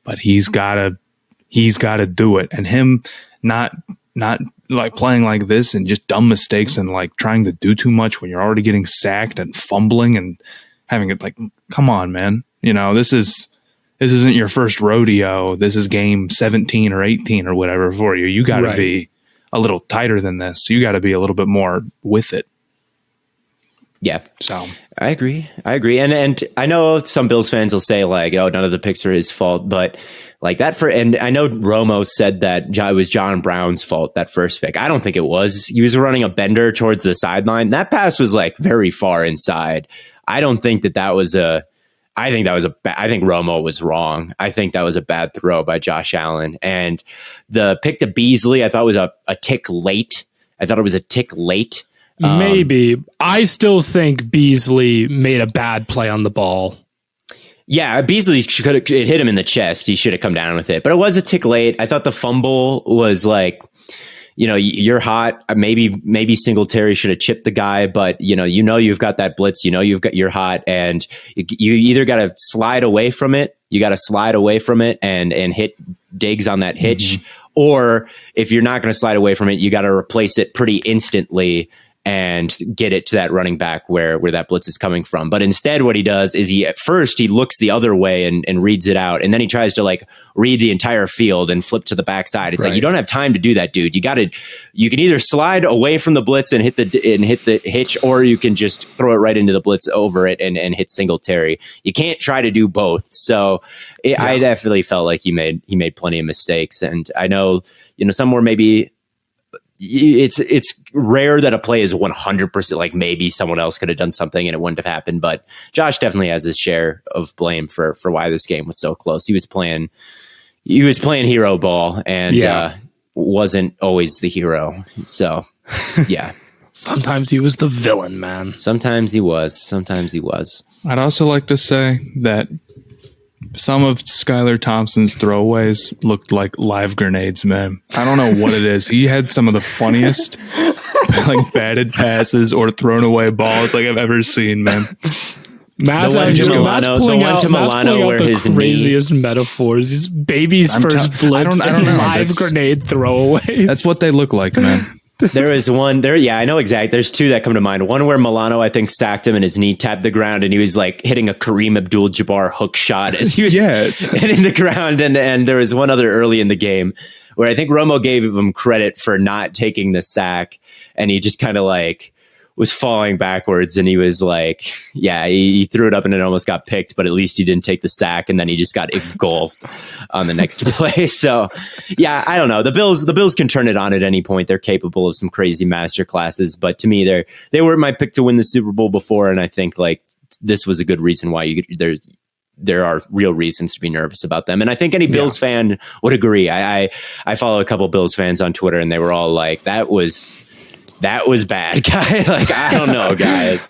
but he's gotta do it. And him not like playing like this and just dumb mistakes and like trying to do too much when you're already getting sacked and fumbling and having it like, come on, man. This isn't your first rodeo. This is game 17 or 18 or whatever for you. You got to be a little tighter than this. You got to be a little bit more with it. Yeah. So I agree. And I know some Bills fans will say like, oh, none of the picks are his fault, but like that and I know Romo said that it was John Brown's fault, that first pick. I don't think it was. He was running a bender towards the sideline. That pass was like very far inside. I don't think that was I think Romo was wrong. I think that was a bad throw by Josh Allen. And the pick to Beasley, I thought was a tick late. I thought it was a tick late. Maybe. I still think Beasley made a bad play on the ball. Yeah, Beasley it hit him in the chest. He should have come down with it. But it was a tick late. I thought the fumble was like, you're hot. Maybe Singletary should have chipped the guy, but you've got that blitz. You're hot, and you either got to slide away from it. You got to slide away from it and hit Diggs on that hitch, or if you're not going to slide away from it, you got to replace it pretty instantly and get it to that running back where that blitz is coming from. But instead what he does is he looks the other way and reads it out. And then he tries to like read the entire field and flip to the backside. It's like, you don't have time to do that, dude. You can either slide away from the blitz and hit the hitch, or you can just throw it right into the blitz over it and hit Singletary. You can't try to do both. So I definitely felt like he made plenty of mistakes. And I know, somewhere maybe, it's rare that a play is 100% like maybe someone else could have done something and it wouldn't have happened, but Josh definitely has his share of blame for why this game was so close. He was playing hero ball and wasn't always the hero. So yeah. Sometimes he was the villain, man. Sometimes he was. I'd also like to say that some of Skylar Thompson's throwaways looked like live grenades, man. I don't know what it is. He had some of the funniest like batted passes or thrown away balls like I've ever seen, man. Matt's pulling out the craziest metaphors. His baby's first blitz and live grenade throwaways. That's what they look like, man. There is one there. Yeah, I know exactly. There's two that come to mind. One where Milano, I think, sacked him and his knee tapped the ground and he was like hitting a Kareem Abdul-Jabbar hook shot as he was hitting the ground. And there was one other early in the game where I think Romo gave him credit for not taking the sack. And he just kind of like was falling backwards and he was like, he threw it up and it almost got picked, but at least he didn't take the sack and then he just got engulfed on the next play. So I don't know. The Bills can turn it on at any point. They're capable of some crazy master classes, but to me, they were my pick to win the Super Bowl before. And I think like this was a good reason why there are real reasons to be nervous about them. And I think any Bills fan would agree. I follow a couple Bills fans on Twitter and they were all like, that was bad, guy. Like, I don't know, guys.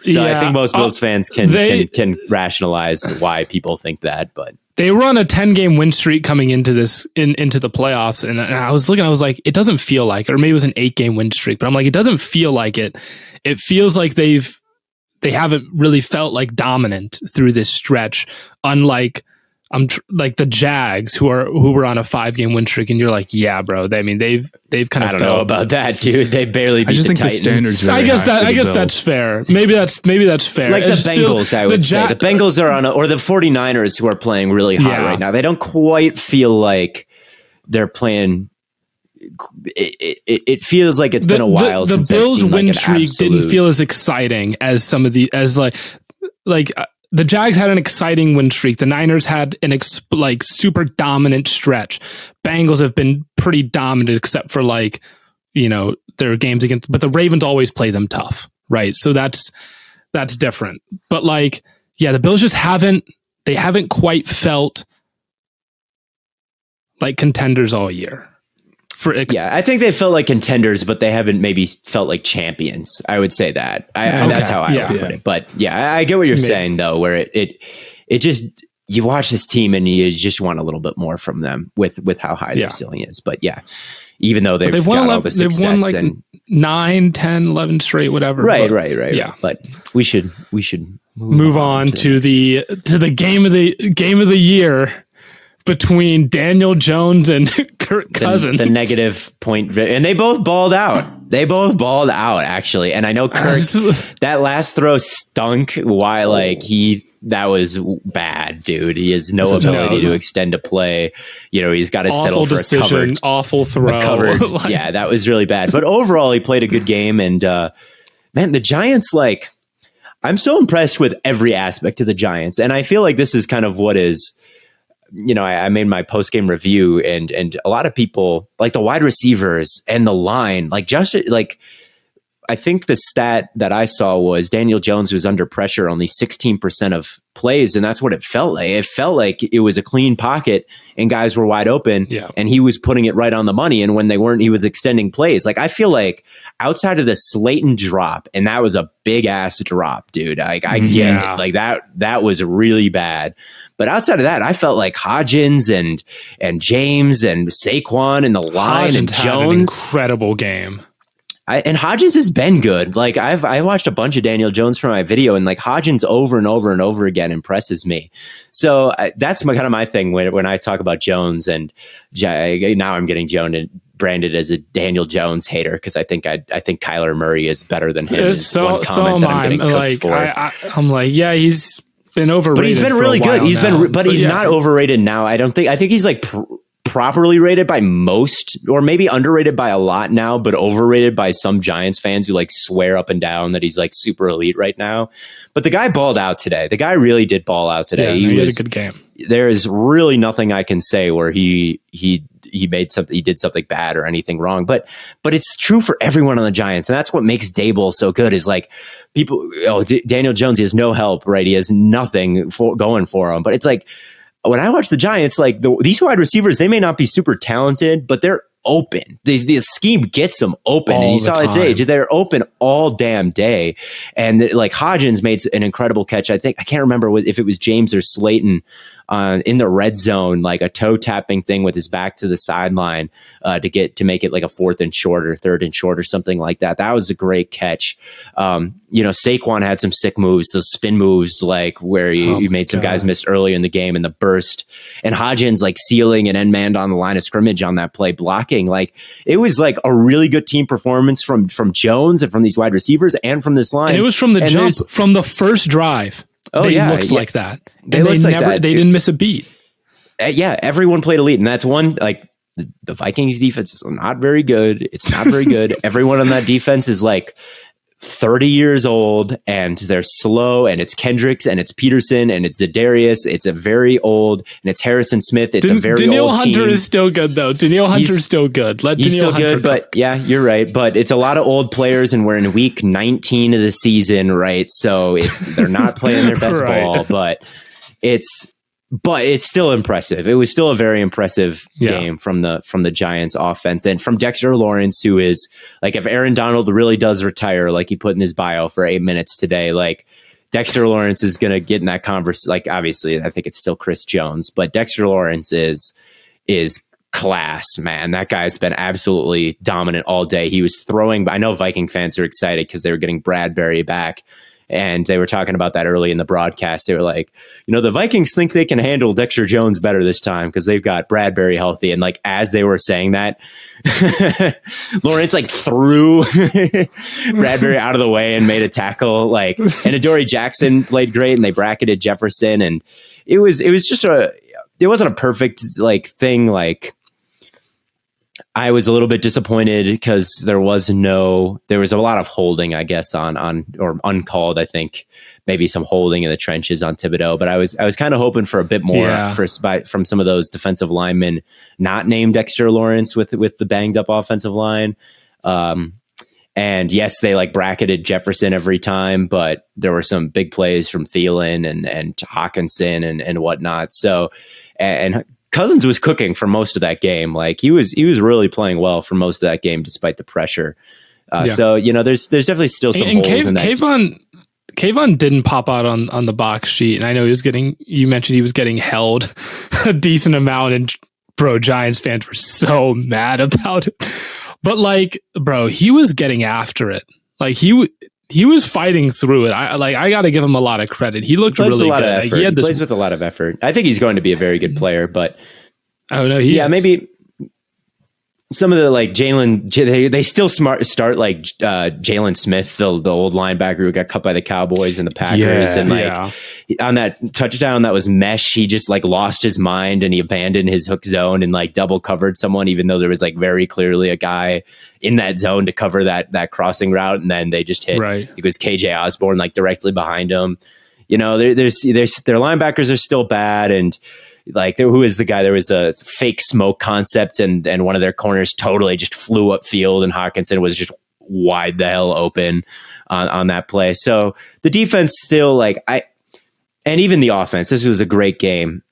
So I think most Bills fans can rationalize why people think that, but they were on a 10-game win streak coming into into the playoffs. And I was like, it doesn't feel like it, or maybe it was an 8-game win streak, but I'm like, it doesn't feel like it. It feels like they haven't really felt like dominant through this stretch, unlike like the Jags who were on a 5-game win streak, and you're like, yeah, bro. They've kind of. I don't know about that, dude. They barely beat the Titans. I guess that's fair. Maybe that's fair. Like the Bengals, I would say the Bengals are or the 49ers who are playing really hot right now. They don't quite feel like they're playing. It feels like it's been a while. The since Bills win like streak didn't feel as exciting as some of like. The Jags had an exciting win streak. The Niners had an super dominant stretch. Bengals have been pretty dominant except for their games against, but the Ravens always play them tough, right? So that's different. But the Bills just haven't quite felt like contenders all year. I think they felt like contenders, but they haven't maybe felt like champions. I would say that. That's how I would put it. But I get what you're saying though, where it just, you watch this team and you just want a little bit more from them with how high their ceiling is. But even though they've won 11, all the success, they've won 9, 10, 11 straight, whatever. Right. Yeah. But we should move on to the game of the year between Daniel Jones and Kirk Cousins. The negative point, and they both balled out. Actually. And I know Kirk, that last throw stunk. Why? That was bad, dude. He has no ability to extend a play. He's got to settle for a covered, awful throw. That was really bad. But overall, he played a good game. And man, the Giants, I'm so impressed with every aspect of the Giants. And I feel like this is kind of what is, I made my post-game review and a lot of people like the wide receivers and the line, I think the stat that I saw was Daniel Jones was under pressure only 16% of plays, and that's what it felt like. It felt like it was a clean pocket and guys were wide open, and he was putting it right on the money, and when they weren't, he was extending plays. Like, I feel like outside of the Slayton drop, and that was a big ass drop, dude. Like, I get it. Like, that was really bad. But outside of that, I felt like Hodgins and James and Saquon and the line and Jones had an incredible game. And Hodgins has been good. Like, I watched a bunch of Daniel Jones for my video, and like Hodgins over and over and over again impresses me. So that's kind of my thing when I talk about Jones. And now I'm getting branded as a Daniel Jones hater because I think Kyler Murray is better than him. So am I. I'm like, yeah, he's been overrated, but he's been really good. He's not overrated now. I think he's like properly rated by most, or maybe underrated by a lot now, but overrated by some Giants fans who like swear up and down that he's like super elite right now. But the guy balled out today. The guy really did ball out today. He had a good game. There is really nothing I can say where he did something bad or anything wrong, but it's true for everyone on the Giants. And that's what makes Daboll so good, is like people, Daniel Jones, he has no help, right? He has nothing going for him, but it's like, when I watch the Giants, like these wide receivers, they may not be super talented, but they're open. The scheme gets them open. And you saw it today. They're open all damn day. And like Hodgins made an incredible catch. I can't remember if it was James or Slayton in the red zone, like a toe tapping thing with his back to the sideline to make it like a 4th and short or 3rd and short or something like that. That was a great catch. Saquon had some sick moves, those spin moves, like where you made some guys miss early in the game in the burst, and Hodgins like sealing and end manned on the line of scrimmage on that play, blocking. Like, it was like a really good team performance from Jones and from these wide receivers and from this line. And it was from the jump, from the first drive. They looked like that. And they didn't miss a beat. Everyone played elite. And that's one, like, the Vikings defense is not very good. It's not very good. Everyone on that defense is like 30 years old, and they're slow, and it's Kendricks, and it's Peterson, and it's Za'Darius. It's a very old, and it's Harrison Smith. It's a very Danielle old Hunter team. Is still good, though. Danielle Hunter's still good. He's still good, but yeah, you're right. But it's a lot of old players, and we're in week 19 of the season, right? So they're not playing their best ball, but it's still impressive. It was still a very impressive game from the Giants offense, and from Dexter Lawrence, who is like, if Aaron Donald really does retire, like he put in his bio for 8 minutes today, like Dexter Lawrence is going to get in that conversation. Like, obviously I think it's still Chris Jones, but Dexter Lawrence is class, man. That guy's been absolutely dominant all day. He was throwing, I know Viking fans are excited because they were getting Bradbury back. And they were talking about that early in the broadcast. They were like, the Vikings think they can handle Dexter Jones better this time because they've got Bradbury healthy. And like, as they were saying that, Lawrence like threw Bradbury out of the way and made a tackle. Like, and Adoree Jackson played great, and they bracketed Jefferson. And it was just it wasn't a perfect like thing. Like, I was a little bit disappointed because there was a lot of holding, I guess, on or uncalled. I think maybe some holding in the trenches on Thibodeau, but I was kind of hoping for a bit more from some of those defensive linemen not named Dexter Lawrence with the banged up offensive line. And yes, they like bracketed Jefferson every time, but there were some big plays from Thielen and Hawkinson and whatnot. So, and Cousins was cooking for most of that game. Like, he was really playing well for most of that game, despite the pressure. So, there's definitely still some holes in that. Kayvon didn't pop out on the box sheet. And I know you mentioned he was getting held a decent amount, and bro, Giants fans were so mad about it. But like, bro, he was getting after it. Like, he was fighting through it. I got to give him a lot of credit. He looked really good. Like, he plays with a lot of effort. I think he's going to be a very good player, but maybe some of the like they still start like Jalen Smith, the old linebacker who got cut by the Cowboys and the Packers, and like on that touchdown that was mesh, he just like lost his mind and he abandoned his hook zone and like double covered someone, even though there was like very clearly a guy in that zone to cover that crossing route, and then they just hit. Right. It was KJ Osborne like directly behind him. Their linebackers are still bad, and like, who is the guy? There was a fake smoke concept, and one of their corners totally just flew upfield, and Hawkinson was just wide the hell open on that play. So the defense still and even the offense, this was a great game.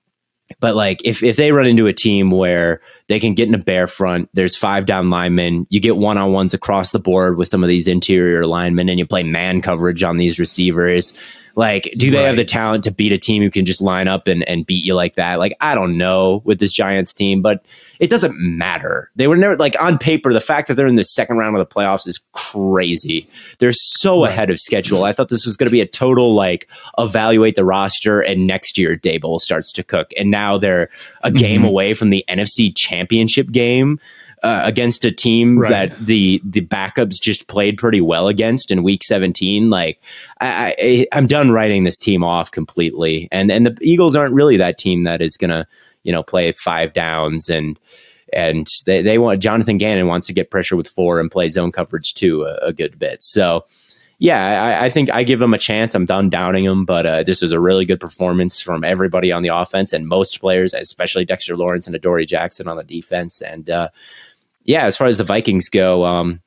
But like if they run into a team where they can get in a bear front, there's 5 down linemen, you get one-on-ones across the board with some of these interior linemen, and you play man coverage on these receivers. Like, do they have the talent to beat a team who can just line up and beat you like that? Like, I don't know with this Giants team, but it doesn't matter. They were never, like, on paper, the fact that they're in the second round of the playoffs is crazy. They're so ahead of schedule. I thought this was going to be a total, like, evaluate the roster, and next year Dable starts to cook. And now they're a game away from the NFC Championship game. Against a team that the backups just played pretty well against in week 17. Like I'm done writing this team off completely. And the Eagles aren't really that team that is going to, play 5 downs and they want Jonathan Gannon wants to get pressure with 4 and play zone coverage too a good bit. So yeah, I think I give them a chance. I'm done downing them, but this was a really good performance from everybody on the offense and most players, especially Dexter Lawrence and Adoree Jackson on the defense. And as far as the Vikings go,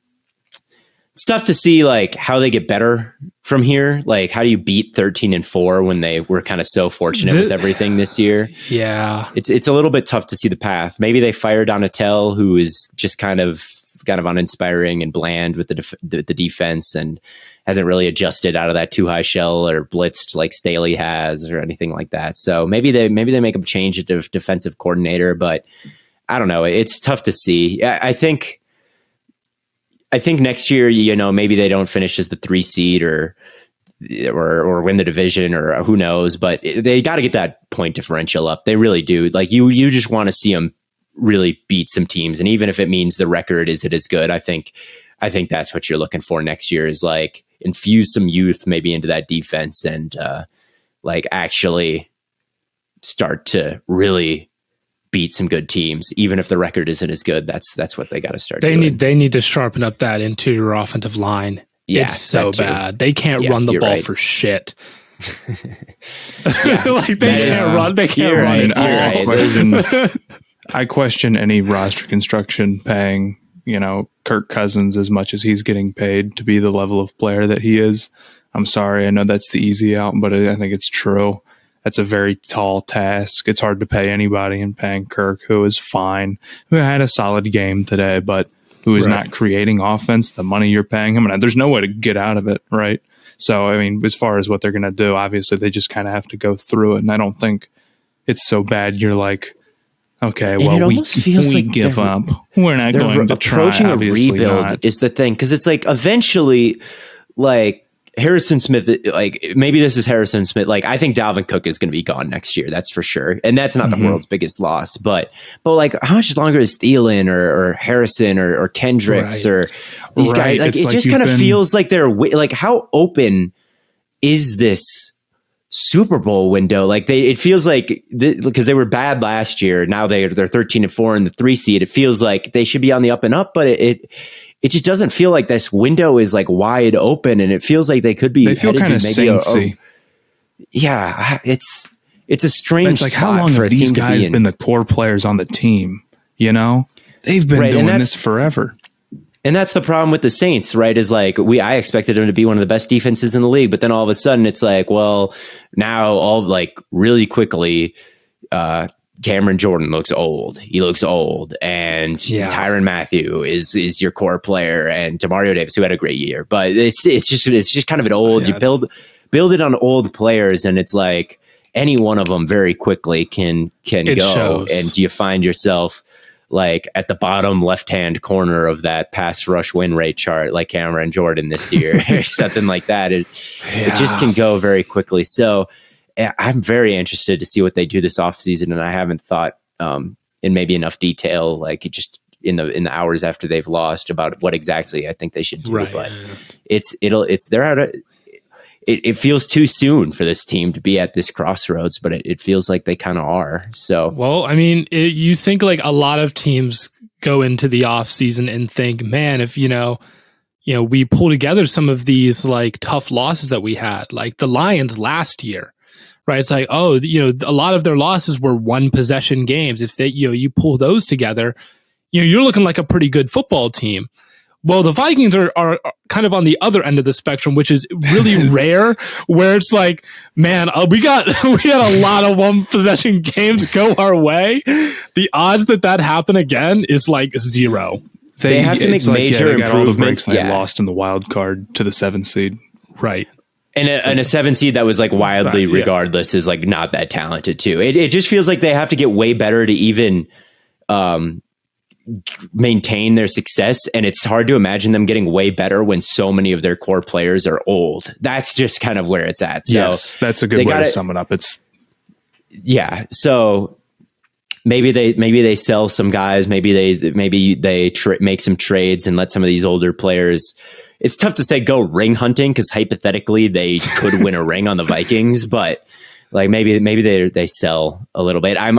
it's tough to see like how they get better from here. Like, how do you beat 13-4 when they were kind of so fortunate with everything this year? Yeah, it's a little bit tough to see the path. Maybe they fired Donatel, who is just kind of uninspiring and bland with the defense and hasn't really adjusted out of that too high shell or blitzed like Staley has or anything like that. So maybe they make a change at the defensive coordinator, but I don't know. It's tough to see. I think next year, maybe they don't finish as the 3 seed or win the division or who knows, but they got to get that point differential up. They really do. Like you just want to see them really beat some teams. And even if it means the record isn't as good, I think that's what you're looking for next year is like infuse some youth maybe into that defense and like actually start to really beat some good teams, even if the record isn't as good. That's what they got to start doing. They need to sharpen up that interior offensive line. Yeah, it's so bad. They can't run the ball for shit. Like they can't run. They can't run at all. I question any roster construction paying, Kirk Cousins as much as he's getting paid to be the level of player that he is. I'm sorry. I know that's the easy out, but I think it's true. That's a very tall task. It's hard to pay anybody, and paying Kirk, who is fine, who had a solid game today, but who is not creating offense, the money you're paying him. And there's no way to get out of it, right? So, I mean, as far as what they're going to do, obviously they just kind of have to go through it. And I don't think it's so bad. You're like, okay, well, we give up. We're not going to try. Approaching a rebuild is the thing, because it's like eventually, like, Harrison Smith, like maybe this is Harrison Smith. Like I think Dalvin Cook is going to be gone next year. That's for sure. And that's not the world's biggest loss, but like how much longer is Thielen or Harrison or Kendricks or these guys? Like it just kind of feels like they're like, how open is this Super Bowl window? Like it feels like because they were bad last year. Now they're 13-4 in the 3 seed. It feels like they should be on the up and up, but it just doesn't feel like this window is like wide open, and it feels like they could be. They feel kind of saintsy. Yeah, it's a strange. It's like how long have these guys been the core players on the team? They've been doing this forever. And that's the problem with the Saints, right? Is like I expected them to be one of the best defenses in the league, but then all of a sudden it's like, well, now all like really quickly. Cameron Jordan looks old. He looks old, and Tyrann Mathieu is your core player, and Demario Davis, who had a great year. But it's just kind of an old. You build it on old players, and it's like any one of them very quickly can go. Shows. And you find yourself like at the bottom left-hand corner of that pass rush win rate chart, like Cameron Jordan this year, or something like that. It just can go very quickly. So. I'm very interested to see what they do this offseason, and I haven't thought in maybe enough detail, like just in the hours after they've lost, about what exactly I think they should do. Right. But it feels too soon for this team to be at this crossroads, but it feels like they kind of are. So, well, I mean, you think like a lot of teams go into the offseason and think, man, if we pull together some of these like tough losses that we had, like the Lions last year. Right. It's like, a lot of their losses were 1 possession games. If they, you pull those together, you're looking like a pretty good football team. Well, the Vikings are kind of on the other end of the spectrum, which is really rare, where it's like, man, we got a lot of one possession games go our way. The odds that happen again is like 0. They have to make major improvements. All the breaks and they lost in the wild card to the 7 seed. Right. And a 7 seed that was like wildly regardless is like not that talented too. It just feels like they have to get way better to even maintain their success, and it's hard to imagine them getting way better when so many of their core players are old. That's just kind of where it's at. So yes, that's a good way to sum it up. So maybe they sell some guys, maybe they make some trades and let some of these older players. It's tough to say go ring hunting because hypothetically they could win a ring on the Vikings, but like maybe they sell a little bit. I'm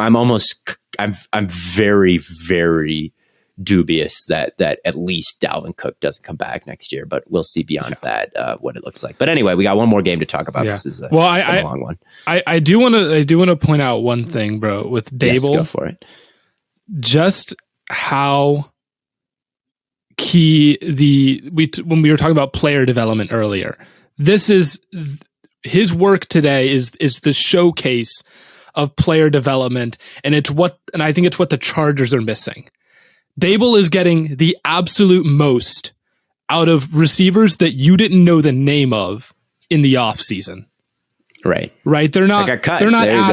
very, very dubious that at least Dalvin Cook doesn't come back next year, but we'll see beyond that what it looks like. But anyway, we got one more game to talk about. This is a long one. I do want to point out one thing, bro, with Dable. Yes, go for it. Just how key when we were talking about player development earlier, this is his work today is the showcase of player development, and I think it's what the Chargers are missing. Dable is getting the absolute most out of receivers that you didn't know the name of in the offseason. Right. They're not. They got cut.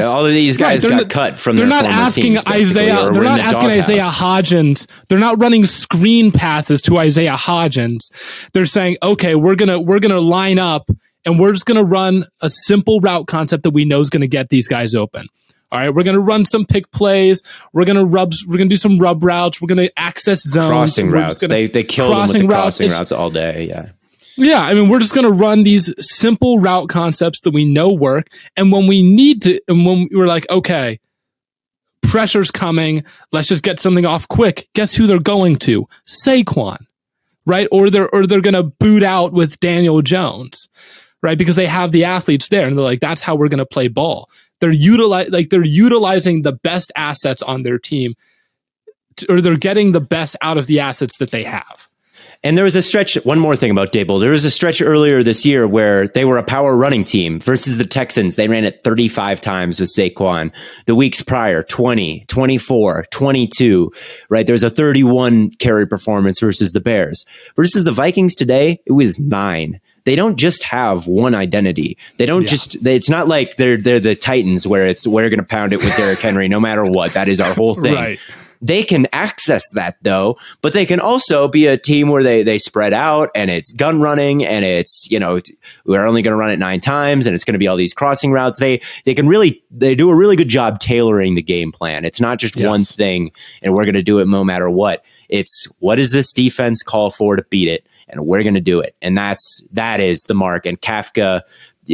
All of these guys got cut from. They're not asking Isaiah. They're not asking Isaiah Hodgins. They're not running screen passes to Isaiah Hodgins. They're saying, okay, we're gonna line up and we're just gonna run a simple route concept that we know is gonna get these guys open. All right, we're gonna run some pick plays. We're gonna do some rub routes. We're gonna access zones. Crossing routes. They kill them with the crossing routes all day. Yeah. Yeah, I mean, we're just going to run these simple route concepts that we know work. And when we need to, and when we're like, okay, pressure's coming, let's just get something off quick. Guess who they're going to? Saquon, right? Or they're going to boot out with Daniel Jones, right? Because they have the athletes there, and they're like, that's how we're going to play ball. They're utilizing the best assets on their team, or they're getting the best out of the assets that they have. And there was a stretch, one more thing about Dable. There was a stretch earlier this year where they were a power running team versus the Texans. They ran it 35 times with Saquon. The weeks prior, 20, 24, 22, right? There was a 31 carry performance versus the Bears. Versus the Vikings today, it was 9. They don't just have one identity. They don't it's not like they're the Titans where we're going to pound it with Derrick Henry no matter what. That is our whole thing. Right. They can access that though, but they can also be a team where they spread out and it's gun running and it's, we're only going to run it 9 times and it's going to be all these crossing routes. They do a really good job tailoring the game plan. It's not just one thing and we're going to do it no matter what. It's what does this defense call for to beat it? And we're going to do it. And that is the mark. And Kafka,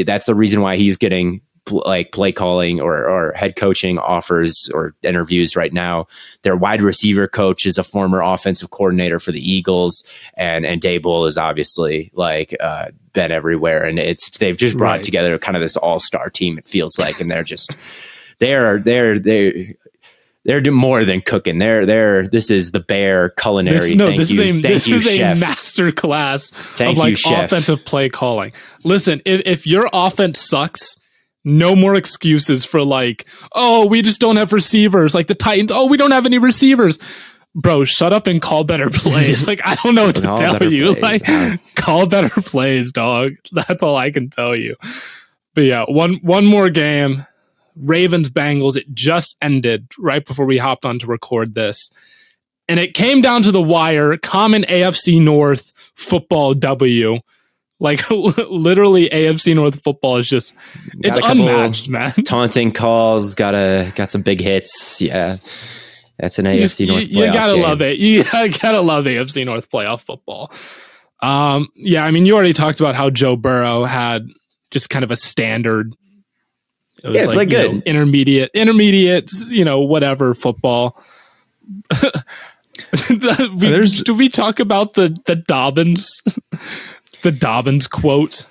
that's the reason why he's getting play calling or head coaching offers or interviews right now. Their wide receiver coach is a former offensive coordinator for the Eagles, and Dable is obviously been everywhere. And they've just brought together kind of this all-star team, it feels like, and they're more than cooking. This is the Bear culinary. This is chef. A master class of chef. Offensive play calling. Listen, if your offense sucks, no more excuses for we just don't have receivers. Like the Titans, we don't have any receivers. Bro, shut up and call better plays. I don't know what to tell you. Call better plays, dog. That's all I can tell you. But yeah, one more game. Ravens Bengals. It just ended right before we hopped on to record this. And it came down to the wire. Common AFC North football W. Literally AFC North football is just, it's unmatched, man. Taunting calls, got some big hits. Yeah. That's an AFC North playoff You gotta game. love it. You gotta love AFC North playoff football. I mean, you already talked about how Joe Burrow had just kind of a standard. It was good. Intermediate, whatever football. Do we talk about the Dobbins? The Dobbins quote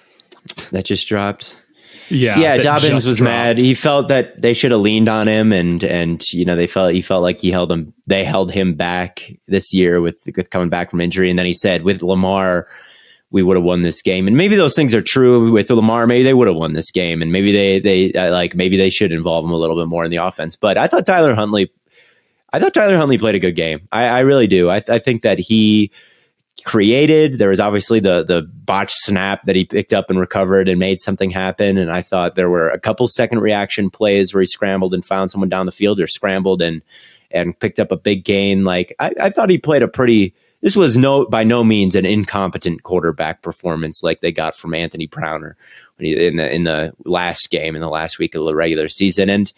that just dropped. Yeah, Dobbins was mad. He felt that they should have leaned on him, and he felt like they held him back this year with coming back from injury. And then he said, with Lamar, we would have won this game. And maybe those things are true with Lamar. Maybe they would have won this game, and maybe they should involve him a little bit more in the offense. But I thought Tyler Huntley played a good game. I really do. I think that he created. There was obviously the botched snap that he picked up and recovered and made something happen. And I thought there were a couple second reaction plays where he scrambled and found someone down the field, or scrambled and picked up a big gain. Like I thought he played this was by no means an incompetent quarterback performance like they got from Anthony Browner in the last game, in the last week of the regular season. And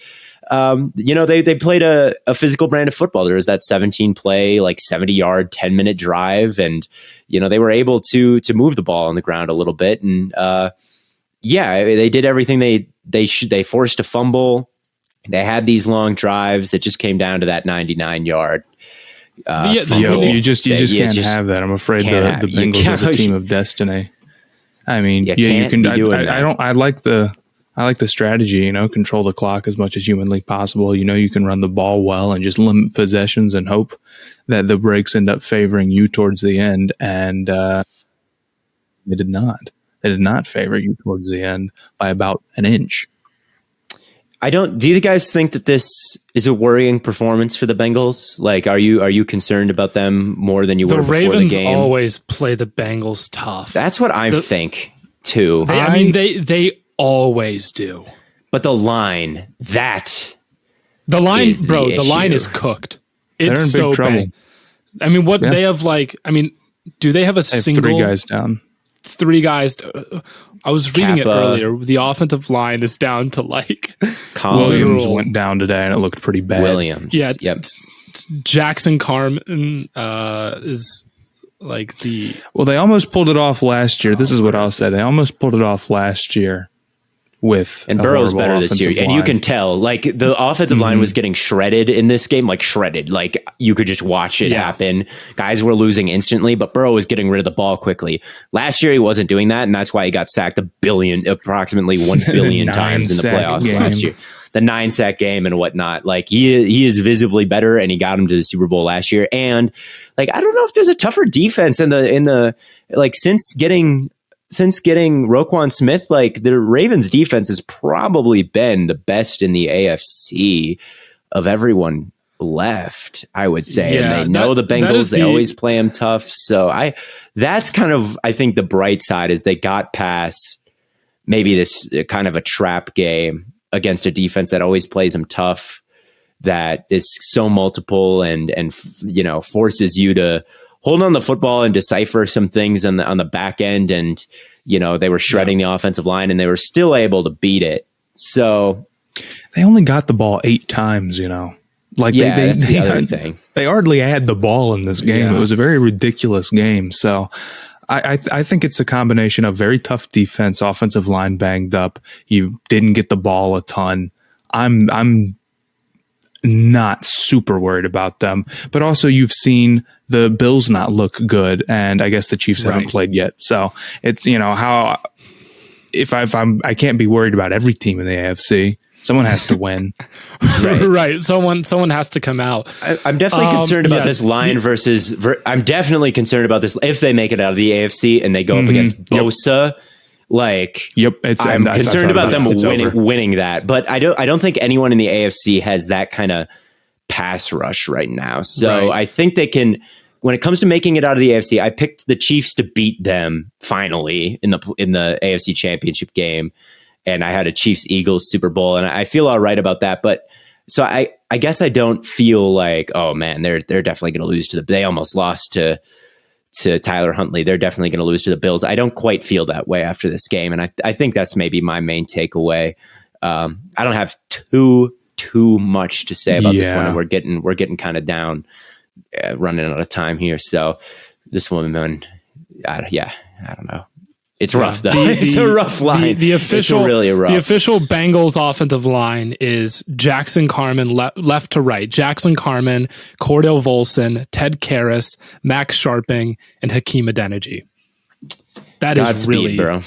they played a physical brand of football. There was that 17 play, like 70-yard, 10-minute drive. And, they were able to move the ball on the ground a little bit. And, they did everything they forced a fumble. They had these long drives. It just came down to that 99-yard. You just can't have that. I'm afraid the Bengals are the team of destiny. I mean, you can. I like the strategy, control the clock as much as humanly possible. You can run the ball well and just limit possessions and hope that the breaks end up favoring you towards the end. And they did not. They did not favor you towards the end by about an inch. Do you guys think that this is a worrying performance for the Bengals? Like, are you concerned about them more than you were before the game? The Ravens always play the Bengals tough. That's what I think too. They always do. But the line is cooked. It's in so big trouble. big. I mean, they have do they have single 3 guys down? 3 guys. I was reading it earlier. The offensive line is down to Williams went down today, and it looked pretty bad. Williams. Yeah. Yep. Jackson Carman is like the. Well, they almost pulled it off last year. This is what I'll say. They almost pulled it off last year and Burrow's better this year. And you can tell, like, the offensive line was getting shredded in this game, like shredded. Like, you could just watch it happen. Guys were losing instantly, but Burrow was getting rid of the ball quickly. Last year, he wasn't doing that, and that's why he got sacked approximately 1 billion times in the playoffs last year. The 9-sack game and whatnot. Like, he is visibly better, and he got him to the Super Bowl last year. And, like, I don't know if there's a tougher defense in the since getting Roquan Smith, like, the Ravens defense has probably been the best in the AFC of everyone left, I would say. Yeah, and they know the Bengals, they always play them tough. So that's kind of, I think, the bright side is they got past maybe this kind of a trap game against a defense that always plays them tough, that is so multiple and forces you to hold on the football and decipher some things on the back end. And, they were shredding the offensive line, and they were still able to beat it. So they only got the ball 8 times, Like, that's the other thing. They hardly had the ball in this game. Yeah. It was a very ridiculous game. So I think it's a combination of very tough defense, offensive line banged up. You didn't get the ball a ton. I'm not super worried about them, but also you've seen the Bills not look good, and I guess the Chiefs haven't played yet. So it's, how I can't be worried about every team in the AFC. Someone has to win. Right. Someone has to come out. I'm definitely concerned about this line I'm definitely concerned about this if they make it out of the AFC and they go up against Bosa. I'm concerned about them winning that, but I don't think anyone in the AFC has that kind of pass rush right now. So I think they can. When it comes to making it out of the AFC, I picked the Chiefs to beat them finally in the AFC Championship game, and I had a Chiefs-Eagles Super Bowl, and I feel all right about that. But so I guess I don't feel like, oh man, they're definitely going to lose to they almost lost to Tyler Huntley. They're definitely going to lose to the Bills. I don't quite feel that way after this game, and I think that's maybe my main takeaway. I don't have too much to say about this one, and we're getting kind of down, running out of time here. So this woman, I don't know. It's rough though. It's a rough line. The official Bengals offensive line is Jackson Carman left to right. Jackson Carman, Cordell Volson, Ted Karras, Max Sharping, and Hakeem Adeniji. That is really, bro.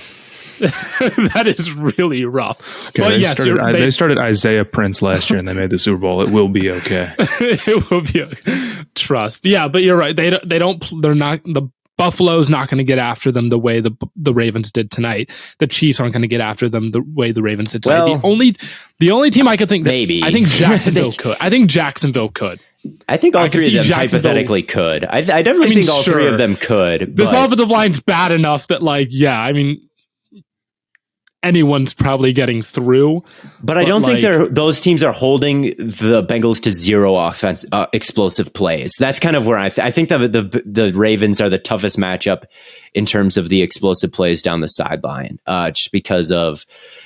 That is really rough. Okay, they started Isaiah Prince last year and they made the Super Bowl. It will be okay. It will be okay. Trust. Yeah, but you're right. They're not, the Buffalo's not going to get after them the way the Ravens did tonight. The Chiefs aren't going to get after them the way the Ravens did tonight. Well, the only team I could think that maybe. I think Jacksonville could. I think Jacksonville could. I think all three of them hypothetically could. I definitely think all three of them could. This offensive line's bad enough that, anyone's probably getting through. But I don't think those teams are holding the Bengals to zero offense explosive plays. That's kind of where I think that the Ravens are the toughest matchup in terms of the explosive plays down the sideline, just because of,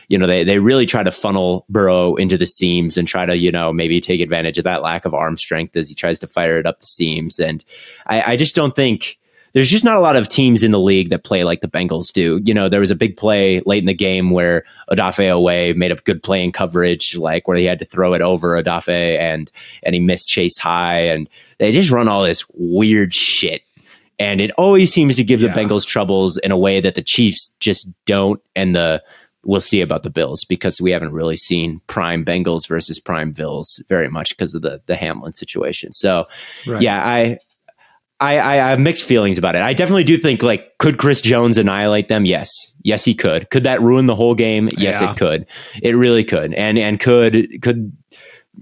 they really try to funnel Burrow into the seams and try to, maybe take advantage of that lack of arm strength as he tries to fire it up the seams. And I just don't think there's just not a lot of teams in the league that play like the Bengals do. There was a big play late in the game where Odafe Owe made a good play in coverage, where he had to throw it over Odafe and he missed Chase High, and they just run all this weird shit. And it always seems to give the Bengals troubles in a way that the Chiefs just don't. And we'll see about the Bills, because we haven't really seen prime Bengals versus prime Bills very much because of the Hamlin situation. So I have mixed feelings about it. I definitely do think, could Chris Jones annihilate them? Yes, he could. Could that ruin the whole game? Yes, it could. It really could. And could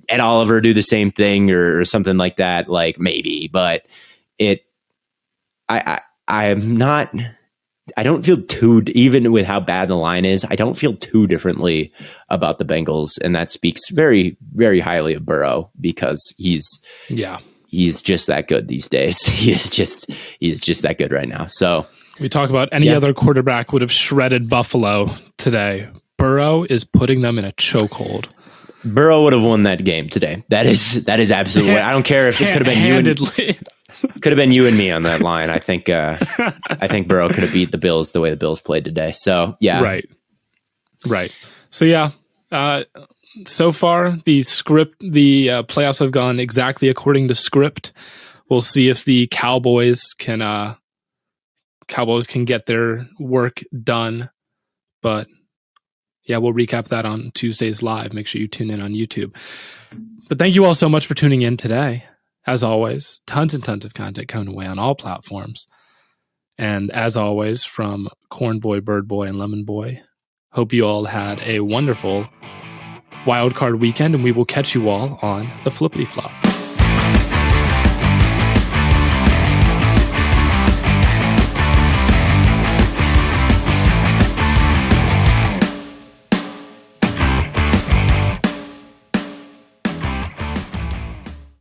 Ed Oliver do the same thing or something like that? Maybe, but I'm not. I don't feel too, even with how bad the line is, I don't feel too differently about the Bengals, and that speaks very, very highly of Burrow, because he's just that good these days. He is just that good right now. So we talk about any other quarterback would have shredded Buffalo today. Burrow is putting them in a chokehold. Burrow would have won that game today. That is absolutely. I don't care if it could have been could have been you and me on that line. I think Burrow could have beat the Bills the way the Bills played today. So right. So so far the playoffs have gone exactly according to script. We'll see if the Cowboys can get their work done. But we'll recap that on Tuesdays live. Make sure you tune in on YouTube. But thank you all so much for tuning in today. As always, tons and tons of content coming away on all platforms. And as always, from Corn Boy, Bird Boy, and Lemon Boy, hope you all had a wonderful Wildcard weekend, and we will catch you all on the Flippity Flop.